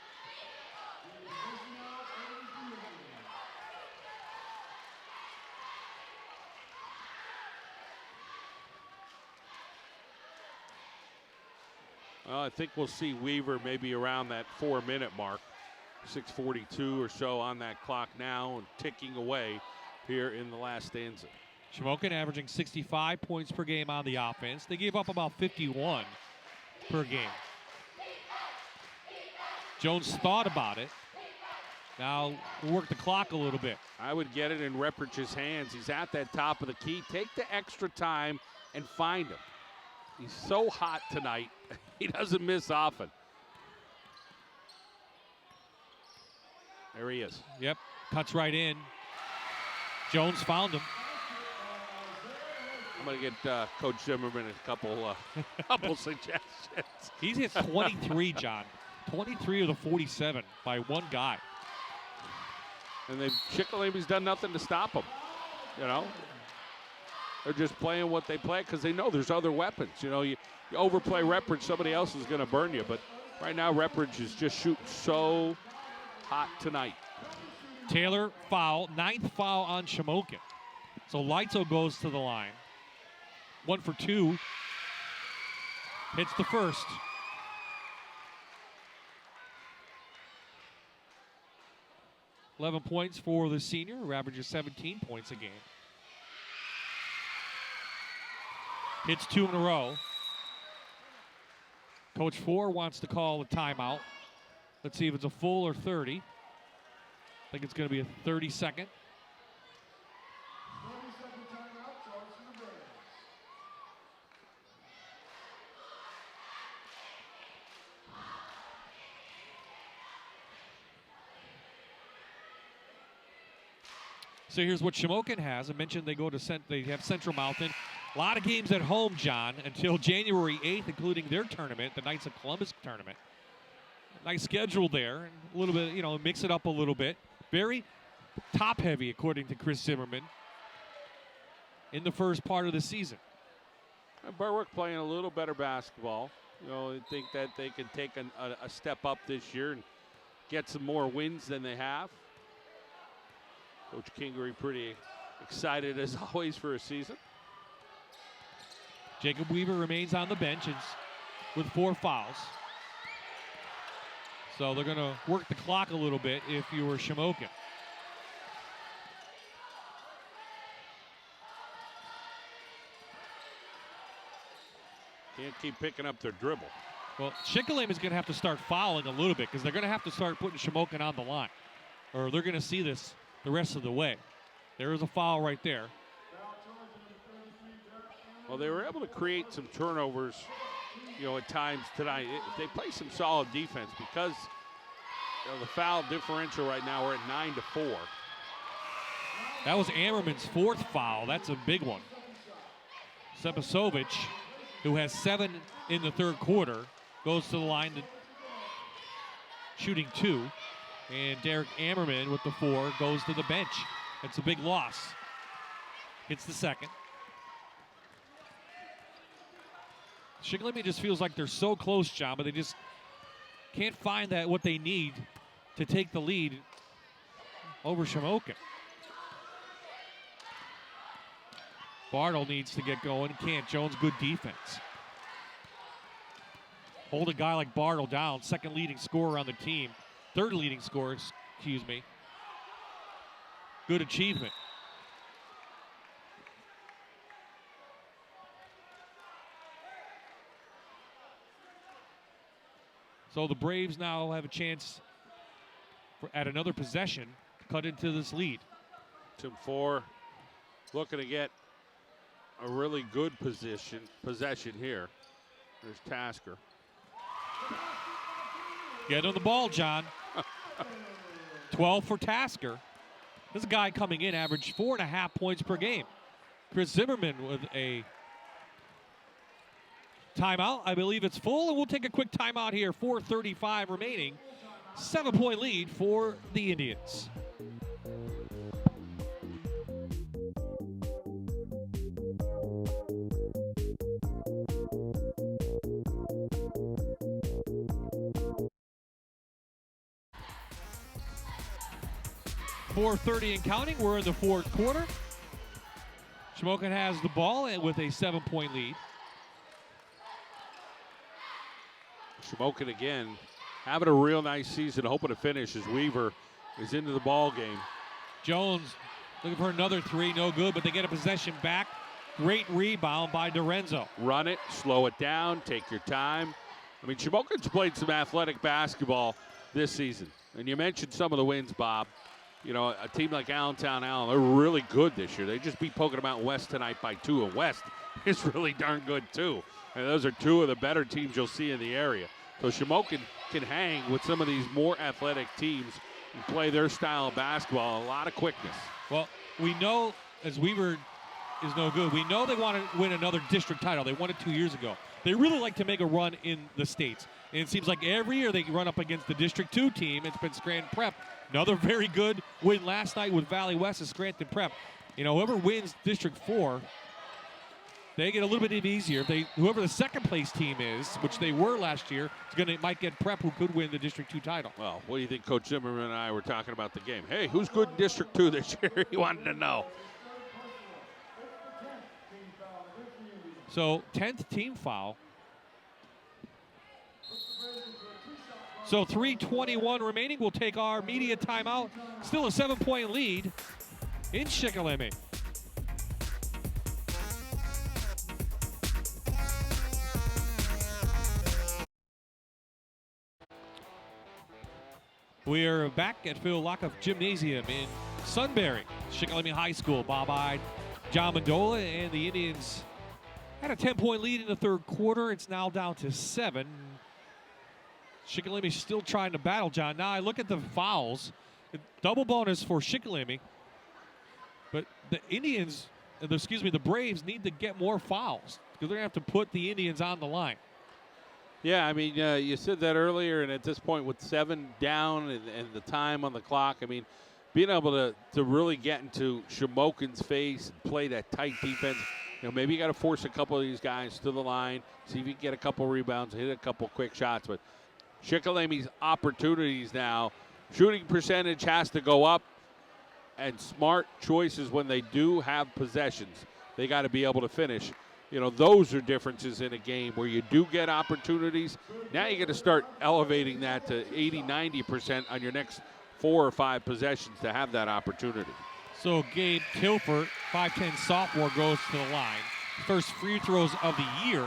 Well, I think we'll see Weaver maybe around that 4-minute mark. 6:42 or so on that clock now and ticking away here in the last stanza. Shamokin averaging 65 points per game on the offense. They gave up about 51 per game. Jones thought about it. Now we'll work the clock a little bit. I would get it in Repprich's hands. He's at that top of the key. Take the extra time and find him. He's so hot tonight. He doesn't miss often. There he is. Yep, cuts right in. Jones found him. I'm going to get Coach Zimmerman a couple suggestions. He's hit 23, John. 23 of the 47 by one guy. And Shikelamy's done nothing to stop him. You know, they're just playing what they play because they know there's other weapons. You know, you overplay Repprich, somebody else is going to burn you. But right now, Repprich is just shooting so hot tonight. Taylor foul, 9th foul on Shamokin. So Leitzel goes to the line. 1 for 2. Hits the first. $11 points for the senior, who averages 17 points a game. Hits 2 in a row. Coach Four wants to call a timeout. Let's see if it's a full or 30. I think it's going to be a 30-second. So here's what Shamokin has. I mentioned they go to they have Central Mountain. A lot of games at home, John, until January 8th, including their tournament, the Knights of Columbus tournament. Nice schedule there, and a little bit, you know, mix it up a little bit. Very top-heavy, according to Chris Zimmerman, in the first part of the season. Berwick playing a little better basketball. You know, I think that they can take a step up this year and get some more wins than they have. Coach Kingery pretty excited as always for a season. Jacob Weaver remains on the bench with 4 fouls. So they're going to work the clock a little bit if you were Shamokin. Can't keep picking up their dribble. Well, Shikellamy is going to have to start fouling a little bit because they're going to have to start putting Shamokin on the line, or they're going to see this the rest of the way. There is a foul right there. Well, they were able to create some turnovers, you know, at times tonight. They play some solid defense because, you know, the foul differential right now, we're at 9-4. That was Ammerman's 4th foul. That's a big one. Sebasovic, who has 7 in the 3rd quarter, goes to the line shooting 2. And Derek Ammerman with the 4 goes to the bench. It's a big loss. Hits the 2nd. Shikellamy just feels like they're so close, John, but they just can't find what they need to take the lead over Shamokin. Bartle needs to get going. Can't. Jones, good defense. Hold a guy like Bartle down, 2nd leading scorer on the team. 3rd leading scorer, excuse me. Good achievement. So the Braves now have a chance at another possession to cut into this lead. Tim Four looking to get a really good possession here. There's Tasker. Get on the ball, John. 12 for Tasker. This guy coming in averaged 4.5 points per game. Chris Zimmerman with a timeout. I believe it's full, and we'll take a quick timeout here. 4:35 remaining. 7-point lead for the Indians. .430 and counting. We're in the 4th quarter. Shamokin has the ball with a 7-point lead. Shamokin again having a real nice season, hoping to finish as Weaver is into the ball game. Jones looking for another three, no good, but they get a possession back. Great rebound by Dorenzo. Run it, slow it down, take your time. I mean, Shamokin's played some athletic basketball this season. And you mentioned some of the wins, Bob. You know, a team like Allentown Allen, they're really good this year. They just beat Pocono Mountain West tonight by 2, and West is really darn good too. And those are two of the better teams you'll see in the area. So Shamokin can hang with some of these more athletic teams and play their style of basketball. A lot of quickness. Well, we know, as Weaver is no good, we know they want to win another district title. They won it 2 years ago. They really like to make a run in the states. And it seems like every year they run up against the District 2 team. It's been Scranton Prep. Another very good win last night with Valley West is Scranton Prep. You know, whoever wins District 4, they get a little bit easier. Whoever the second place team is, which they were last year, might get Prep, who could win the District 2 title. Well, what do you think Coach Zimmerman and I were talking about the game? Hey, who's good in District 2 this year? He wanted to know. So 10th team foul. So 3:21 remaining. We'll take our media timeout. Still a 7-point lead in Shikellamy. We are back at Phil Lockoff Gymnasium in Sunbury, Shikellamy High School. Bob-eyed John Mendola and the Indians had a 10-point lead in the third quarter. It's now down to 7. Shikellamy still trying to battle, John. Now I look at the fouls. Double bonus for Shikellamy. But the the Braves need to get more fouls because they're going to have to put the Indians on the line. Yeah, I mean, you said that earlier, and at this point with 7 down and the time on the clock, I mean, being able to really get into Shamokin's face and play that tight defense, you know, maybe you got to force a couple of these guys to the line, see if you can get a couple rebounds, hit a couple quick shots. But Shikellamy opportunities now, shooting percentage has to go up, and smart choices when they do have possessions. They got to be able to finish. You know, those are differences in a game where you do get opportunities. Now you got to start elevating that to 80-90% on your next 4 or 5 possessions to have that opportunity. So Gabe Tilford, 5'10 sophomore, goes to the line. First free throws of the year.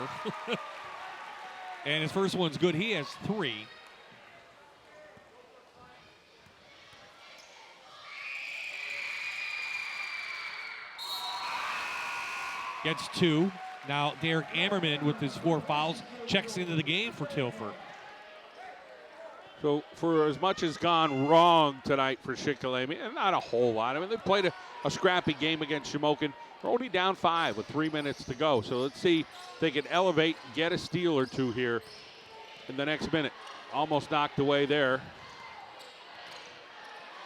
And his first one's good. He has 3. Gets 2. Now Derek Ammerman with his 4 fouls checks into the game for Tilford. So for as much as gone wrong tonight for Shikellamy, and not a whole lot. I mean, they played a scrappy game against Shamokin. They're only down 5 with 3 minutes to go. So let's see if they can elevate, get a steal or two here in the next minute. Almost knocked away there.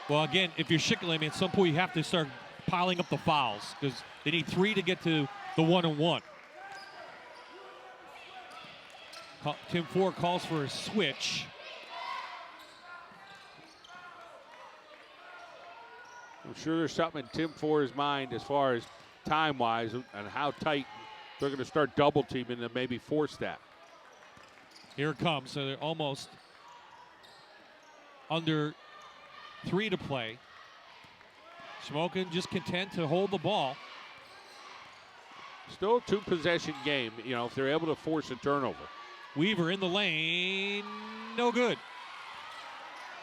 Well, again, if you're Shikellamy, at some point you have to start piling up the fouls because they need 3 to get to the 1-on-1. Tim Ford calls for a switch. I'm sure there's something in Tim Ford's mind as far as time-wise and how tight they're going to start double teaming and maybe force that. Here it comes. So they're almost under 3 to play. Shamokin just content to hold the ball. Still a 2-possession game, you know, if they're able to force a turnover. Weaver in the lane, no good.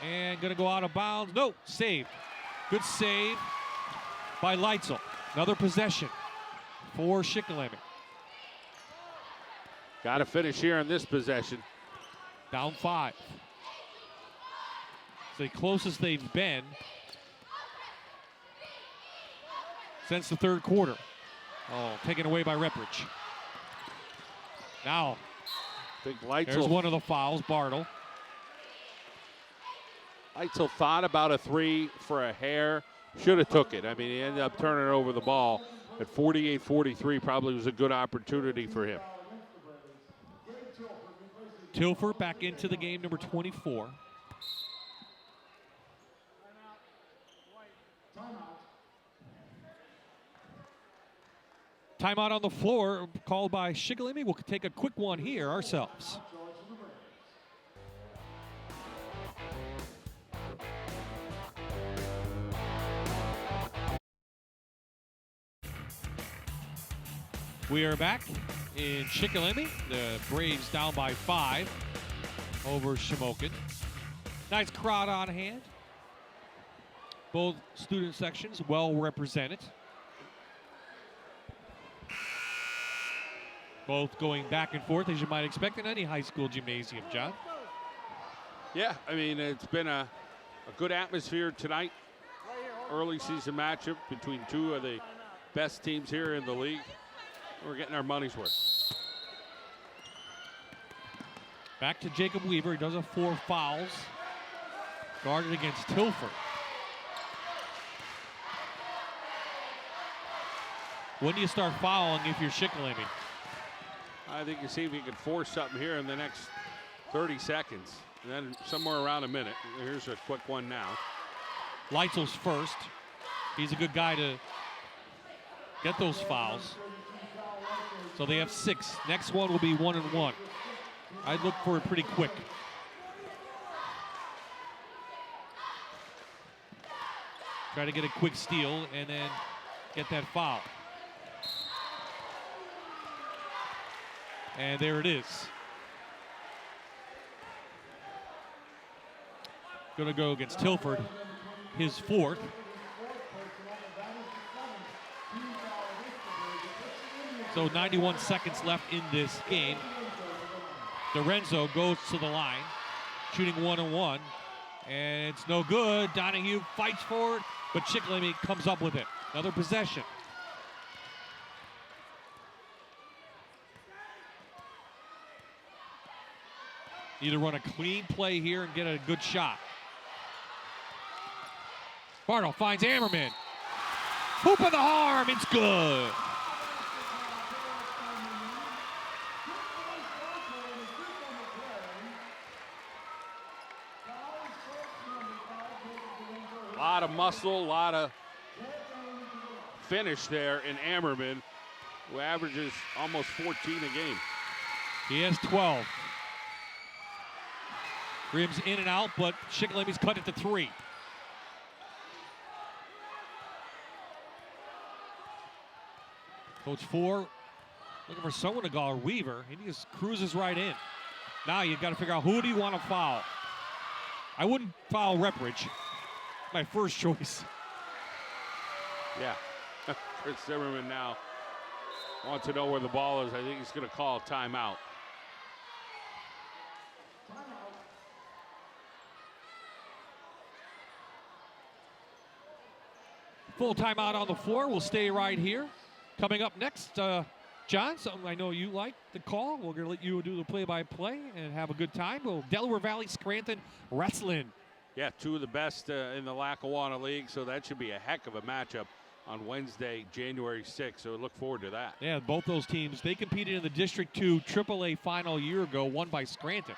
And gonna go out of bounds. No, saved. Good save by Leitzel. Another possession for Shikellamy. Got to finish here on this possession. Down 5. It's the closest they've been since the third quarter. Oh, taken away by Repridge. Now, Big Leitzel. there's one of the fouls, Bartle. Leitzel thought about a 3 for a hair. Should have took it. I mean, he ended up turning over the ball at 48-43. Probably was a good opportunity for him. Tilford back into the game, number 24. Timeout on the floor called by Shikellamy. We'll take a quick one here ourselves. We are back in Shikellamy. The Braves down by 5 over Shamokin. Nice crowd on hand. Both student sections well represented. Both going back and forth as you might expect in any high school gymnasium, John. Yeah, I mean, it's been a good atmosphere tonight. Early season matchup between two of the best teams here in the league. We're getting our money's worth. Back to Jacob Weaver. He does have 4 fouls. Guarded against Tilford. When do you start fouling if you're Shikellamy? I think you see if you can force something here in the next 30 seconds. And then somewhere around a minute. Here's a quick one now. Leitzel's first. He's a good guy to get those fouls. So they have 6. Next one will be 1-1. I'd look for it pretty quick. Try to get a quick steal and then get that foul. And there it is. Gonna go against Tilford, his 4th. So 91 seconds left in this game. Lorenzo goes to the line, shooting 1-1, and it's no good. Donahue fights for it, but Shikellamy comes up with it. Another possession. Need to run a clean play here and get a good shot. Bartle finds Ammerman. Hoop of the arm, it's good. A lot of muscle, a lot of finish there in Ammerman, who averages almost 14 a game. He has 12. Rims in and out, but Shikelamy's cut it to 3. Coach 4 looking for someone to guard Weaver. He just cruises right in. Now you've got to figure out who do you want to foul. I wouldn't foul Repridge. My first choice. Yeah, Chris Zimmerman now wants to know where the ball is. I think he's going to call a timeout. Full timeout on the floor. We'll stay right here. Coming up next, John, something I know you like the call. We're going to let you do the play-by-play and have a good time. Well, Delaware Valley Scranton wrestling. Yeah, 2 of the best in the Lackawanna League, so that should be a heck of a matchup on Wednesday, January 6th, so look forward to that. Yeah, both those teams, they competed in the District 2 AAA final a year ago, won by Scranton.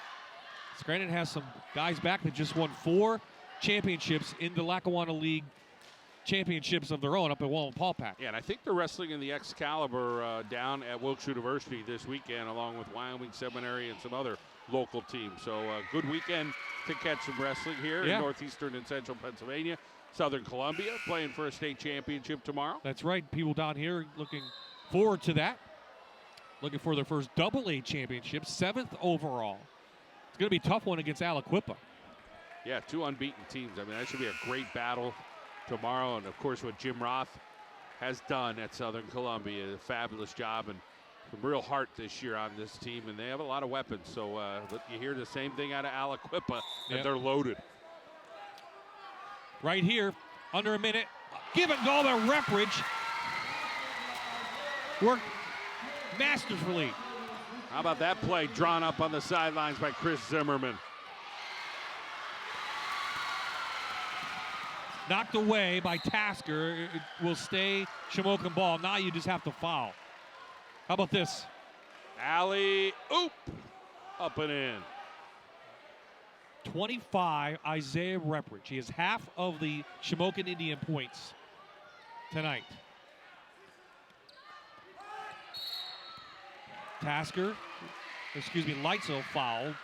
Scranton has some guys back that just won 4 championships in the Lackawanna League championships of their own up at Wallenpaupack. Yeah, and I think they're wrestling in the Excalibur down at Wilkes University this weekend, along with Wyoming Seminary and some other local teams. So a good weekend to catch some wrestling here in northeastern and central Pennsylvania. Southern Columbia playing for a state championship tomorrow. That's right. People down here looking forward to that. Looking for their first AA championship, 7th overall. It's going to be a tough one against Aliquippa. Yeah, 2 unbeaten teams. I mean, that should be a great battle tomorrow. And, of course, what Jim Roth has done at Southern Columbia, a fabulous job and some real heart this year on this team. And they have a lot of weapons. So you hear the same thing out of Aliquippa, that they're loaded. Right here, under a minute. Give and go to Repridge. Worked masterfully. How about that play drawn up on the sidelines by Chris Zimmerman? Knocked away by Tasker. It will stay Shamokin ball. Now you just have to foul. How about this? Alley oop. Up and in. 25, Isaiah Repridge. He has half of the Shamokin Indian points tonight. Leitzel fouled.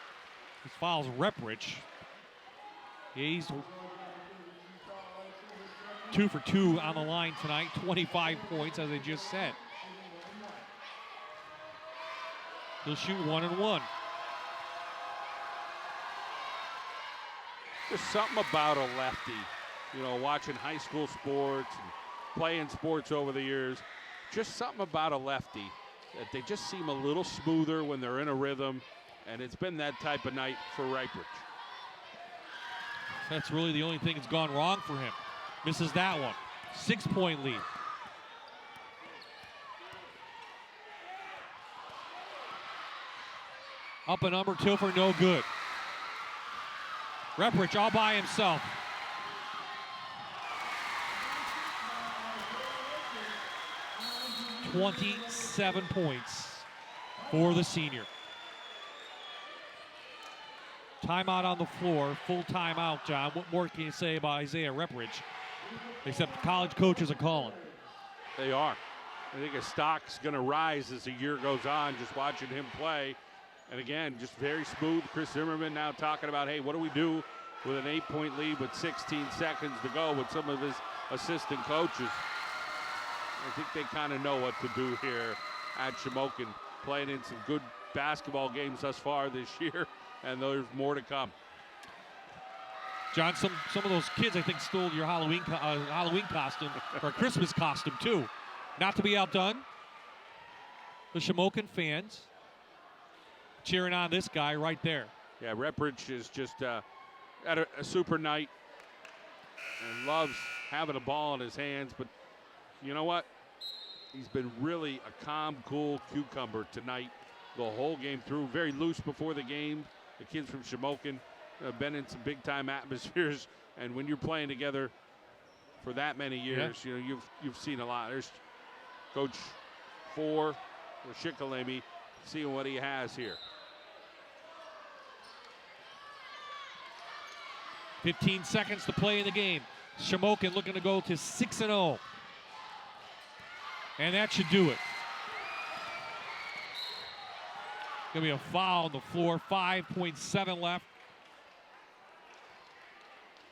He fouls Repridge. He's 2 for 2 on the line tonight. 25 points, as I just said. He'll shoot 1 and 1. There's something about a lefty, you know, watching high school sports and playing sports over the years. Just something about a lefty that they just seem a little smoother when they're in a rhythm, and it's been that type of night for Ripridge. That's really the only thing that's gone wrong for him. Misses that one. 6-point lead. Up a number 2 for no good. Ripridge all by himself. "27 points for the senior." Timeout on the floor, full timeout, John. What more can you say about Isaiah Ripridge? Except college coaches are calling. They are. I think his stock's going to rise as the year goes on, just watching him play. And again, just very smooth. Chris Zimmerman now talking about, hey, what do we do with an 8-point lead with 16 seconds to go with some of his assistant coaches? I think they kind of know what to do here at Shamokin, playing in some good basketball games thus far this year, and there's more to come. John, some of those kids, I think, stole your Halloween costume or Christmas costume, too. Not to be outdone, the Shamokin fans cheering on this guy right there. Yeah, Ripridge is just had a super night and loves having a ball in his hands, but you know what? He's been really a calm, cool cucumber tonight the whole game through. Very loose before the game. The kids from Shamokin have been in some big-time atmospheres, and when you're playing together for that many years, you know, you've seen a lot. There's Coach for Shikellamy seeing what he has here. 15 seconds to play in the game. Shamokin looking to go to 6-0. And that should do it. Gonna be a foul on the floor. 5.7 left.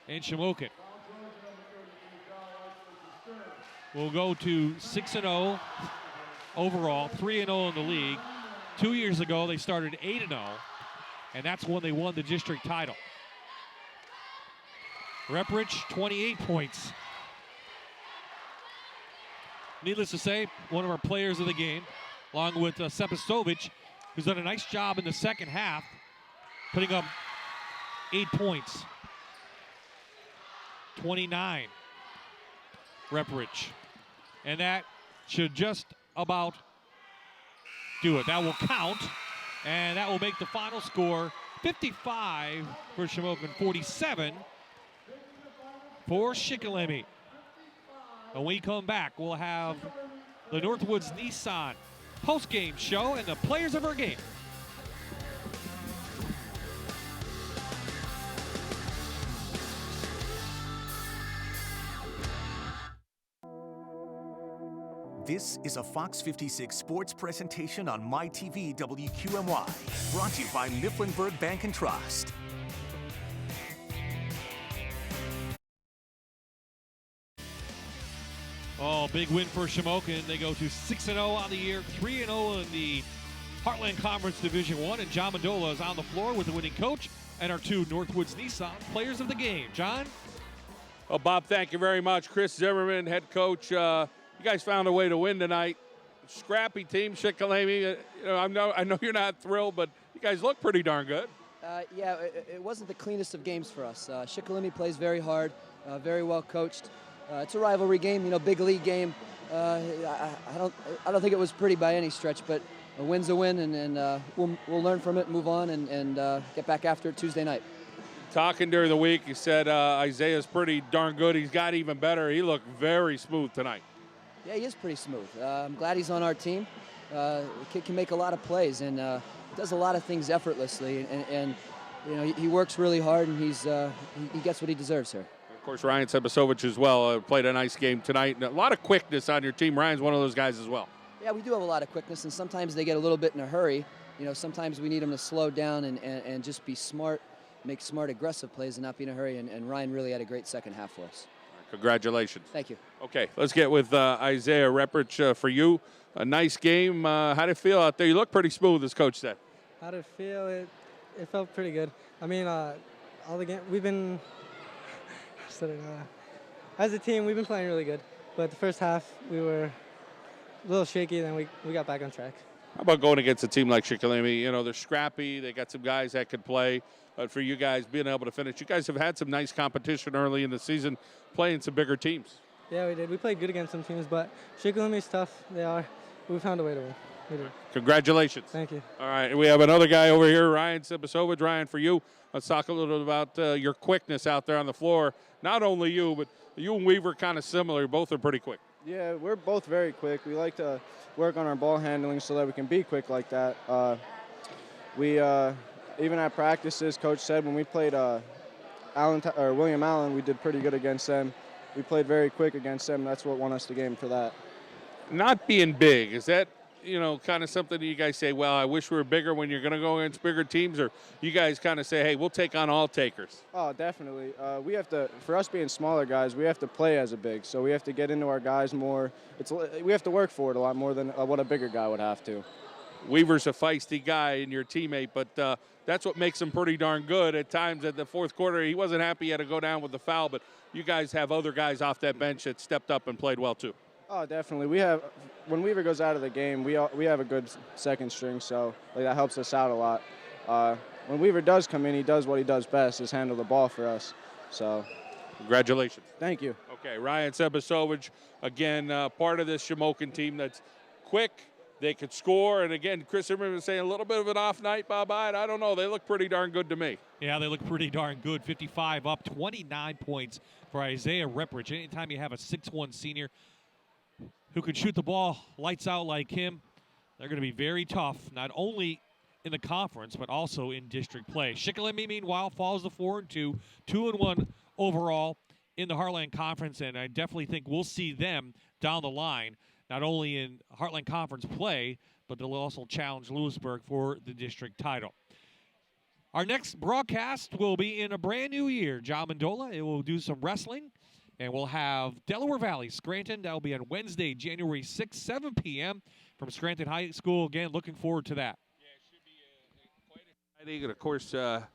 And Shamokin will go to 6-0 overall, 3-0 in the league. 2 years ago, they started 8-0, and that's when they won the district title. Ripridge, 28 points. Needless to say, one of our players of the game, along with Sepistovic, who's done a nice job in the second half, putting up 8 points. 29, Ripridge. And that should just about do it. That will count, and that will make the final score 55 for Shamokin, 47 for Shikellamy. When we come back, we'll have the Northwoods Nissan post-game show and the players of our game. This is a Fox 56 sports presentation on MyTV WQMY, brought to you by Mifflinburg Bank and Trust. Oh, big win for Shamokin. They go to 6-0 on the year, 3-0 in the Heartland Conference Division I, and John Mendola is on the floor with the winning coach and our two Northwoods Nissan players of the game. John? Well, Bob, thank you very much. Chris Zimmerman, head coach. You guys found a way to win tonight. Scrappy team, Shikellamy. I know you're not thrilled, but you guys look pretty darn good. Yeah, it wasn't the cleanest of games for us. Shikellamy plays very hard, very well coached. It's a rivalry game, big league game. I don't think it was pretty by any stretch, but a win's a win, and we'll learn from it, move on, and get back after it Tuesday night. Talking during the week, you said Isaiah's pretty darn good. He's got even better. He looked very smooth tonight. Yeah, he is pretty smooth. I'm glad he's on our team. The kid can make a lot of plays and does a lot of things effortlessly, and he works really hard, and he gets what he deserves here. Of course, Ryan Sepistovic as well played a nice game tonight. A lot of quickness on your team. Ryan's one of those guys as well. Yeah, we do have a lot of quickness, and sometimes they get a little bit in a hurry. Sometimes we need them to slow down and just be smart, make smart, aggressive plays and not be in a hurry, and Ryan really had a great second half for us. Congratulations. Thank you. Okay, let's get with Isaiah Reprich for you. A nice game. How did it feel out there? You look pretty smooth, as Coach said. How did it feel? It felt pretty good. I mean, all the game we've been as a team we've been playing really good. But the first half we were a little shaky. Then we got back on track. How about going against a team like Shikellamy? You know, they're scrappy. They got some guys that could play. But for you guys being able to finish, you guys have had some nice competition early in the season, playing some bigger teams. Yeah, we did. We played good against some teams, but Shikellamy's tough. They are. We found a way to win. We did. Congratulations. Thank you. All right, we have another guy over here, Ryan Sibasovich. Ryan, for you, let's talk a little bit about your quickness out there on the floor. Not only you, but you and Weaver kind of similar. Both are pretty quick. Yeah, we're both very quick. We like to work on our ball handling so that we can be quick like that. Even at practices, Coach said when we played William Allen, we did pretty good against them. We played very quick against them. That's what won us the game for that. Not being big, is that, kind of something that you guys say, well, I wish we were bigger when you're going to go against bigger teams, or you guys kind of say, hey, we'll take on all takers? Oh, definitely. For us being smaller guys, we have to play as a big, so we have to get into our guys more. We have to work for it a lot more than what a bigger guy would have to. Weaver's a feisty guy and your teammate, but that's what makes him pretty darn good. At times at the fourth quarter, he wasn't happy he had to go down with the foul, but you guys have other guys off that bench that stepped up and played well too. Oh, definitely. When Weaver goes out of the game, we have a good second string, so that helps us out a lot. When Weaver does come in, he does what he does best, is handle the ball for us. So, congratulations. Thank you. Okay, Ryan Sebasovich, again, part of this Shamokin team that's quick. They could score, and again, Chris Zimmerman was saying a little bit of an off night, Bob. I don't know. They look pretty darn good to me. Yeah, they look pretty darn good. 55 up, 29 points for Isaiah Reprich. Anytime you have a 6'1 senior who can shoot the ball lights out like him, they're going to be very tough, not only in the conference, but also in district play. Shikellamy, meanwhile, falls to 4-2, 2-1 overall in the Heartland Conference, and I definitely think we'll see them down the line, not only in Heartland Conference play, but they'll also challenge Lewisburg for the district title. Our next broadcast will be in a brand new year. John Mendola, it will do some wrestling, and we'll have Delaware Valley, Scranton. That will be on Wednesday, January 6th, 7 p.m. from Scranton High School. Again, looking forward to that. Yeah, it should be quite exciting. And, of course,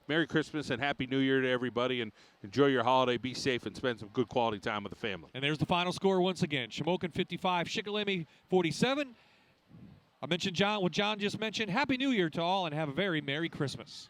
Merry Christmas and Happy New Year to everybody, and enjoy your holiday. Be safe and spend some good quality time with the family. And there's the final score once again. Shamokin 55, Shikellamy 47. I mentioned what John just mentioned. Happy New Year to all, and have a very Merry Christmas.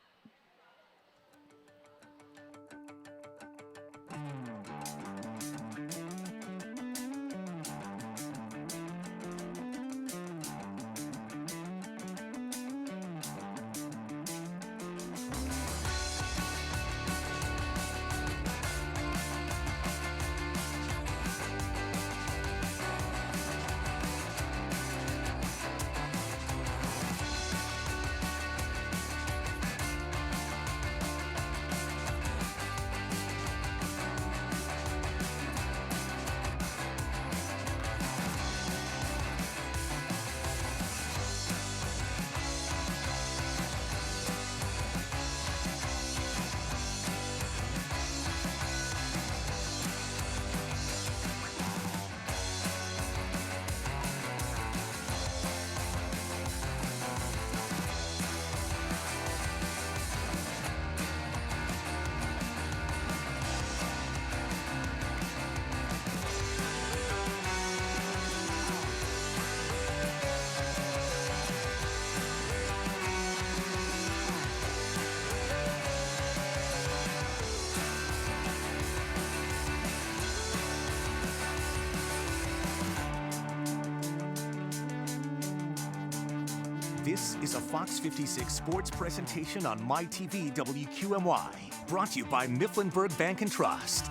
This is a Fox 56 sports presentation on MyTV WQMY, brought to you by Mifflinburg Bank and Trust.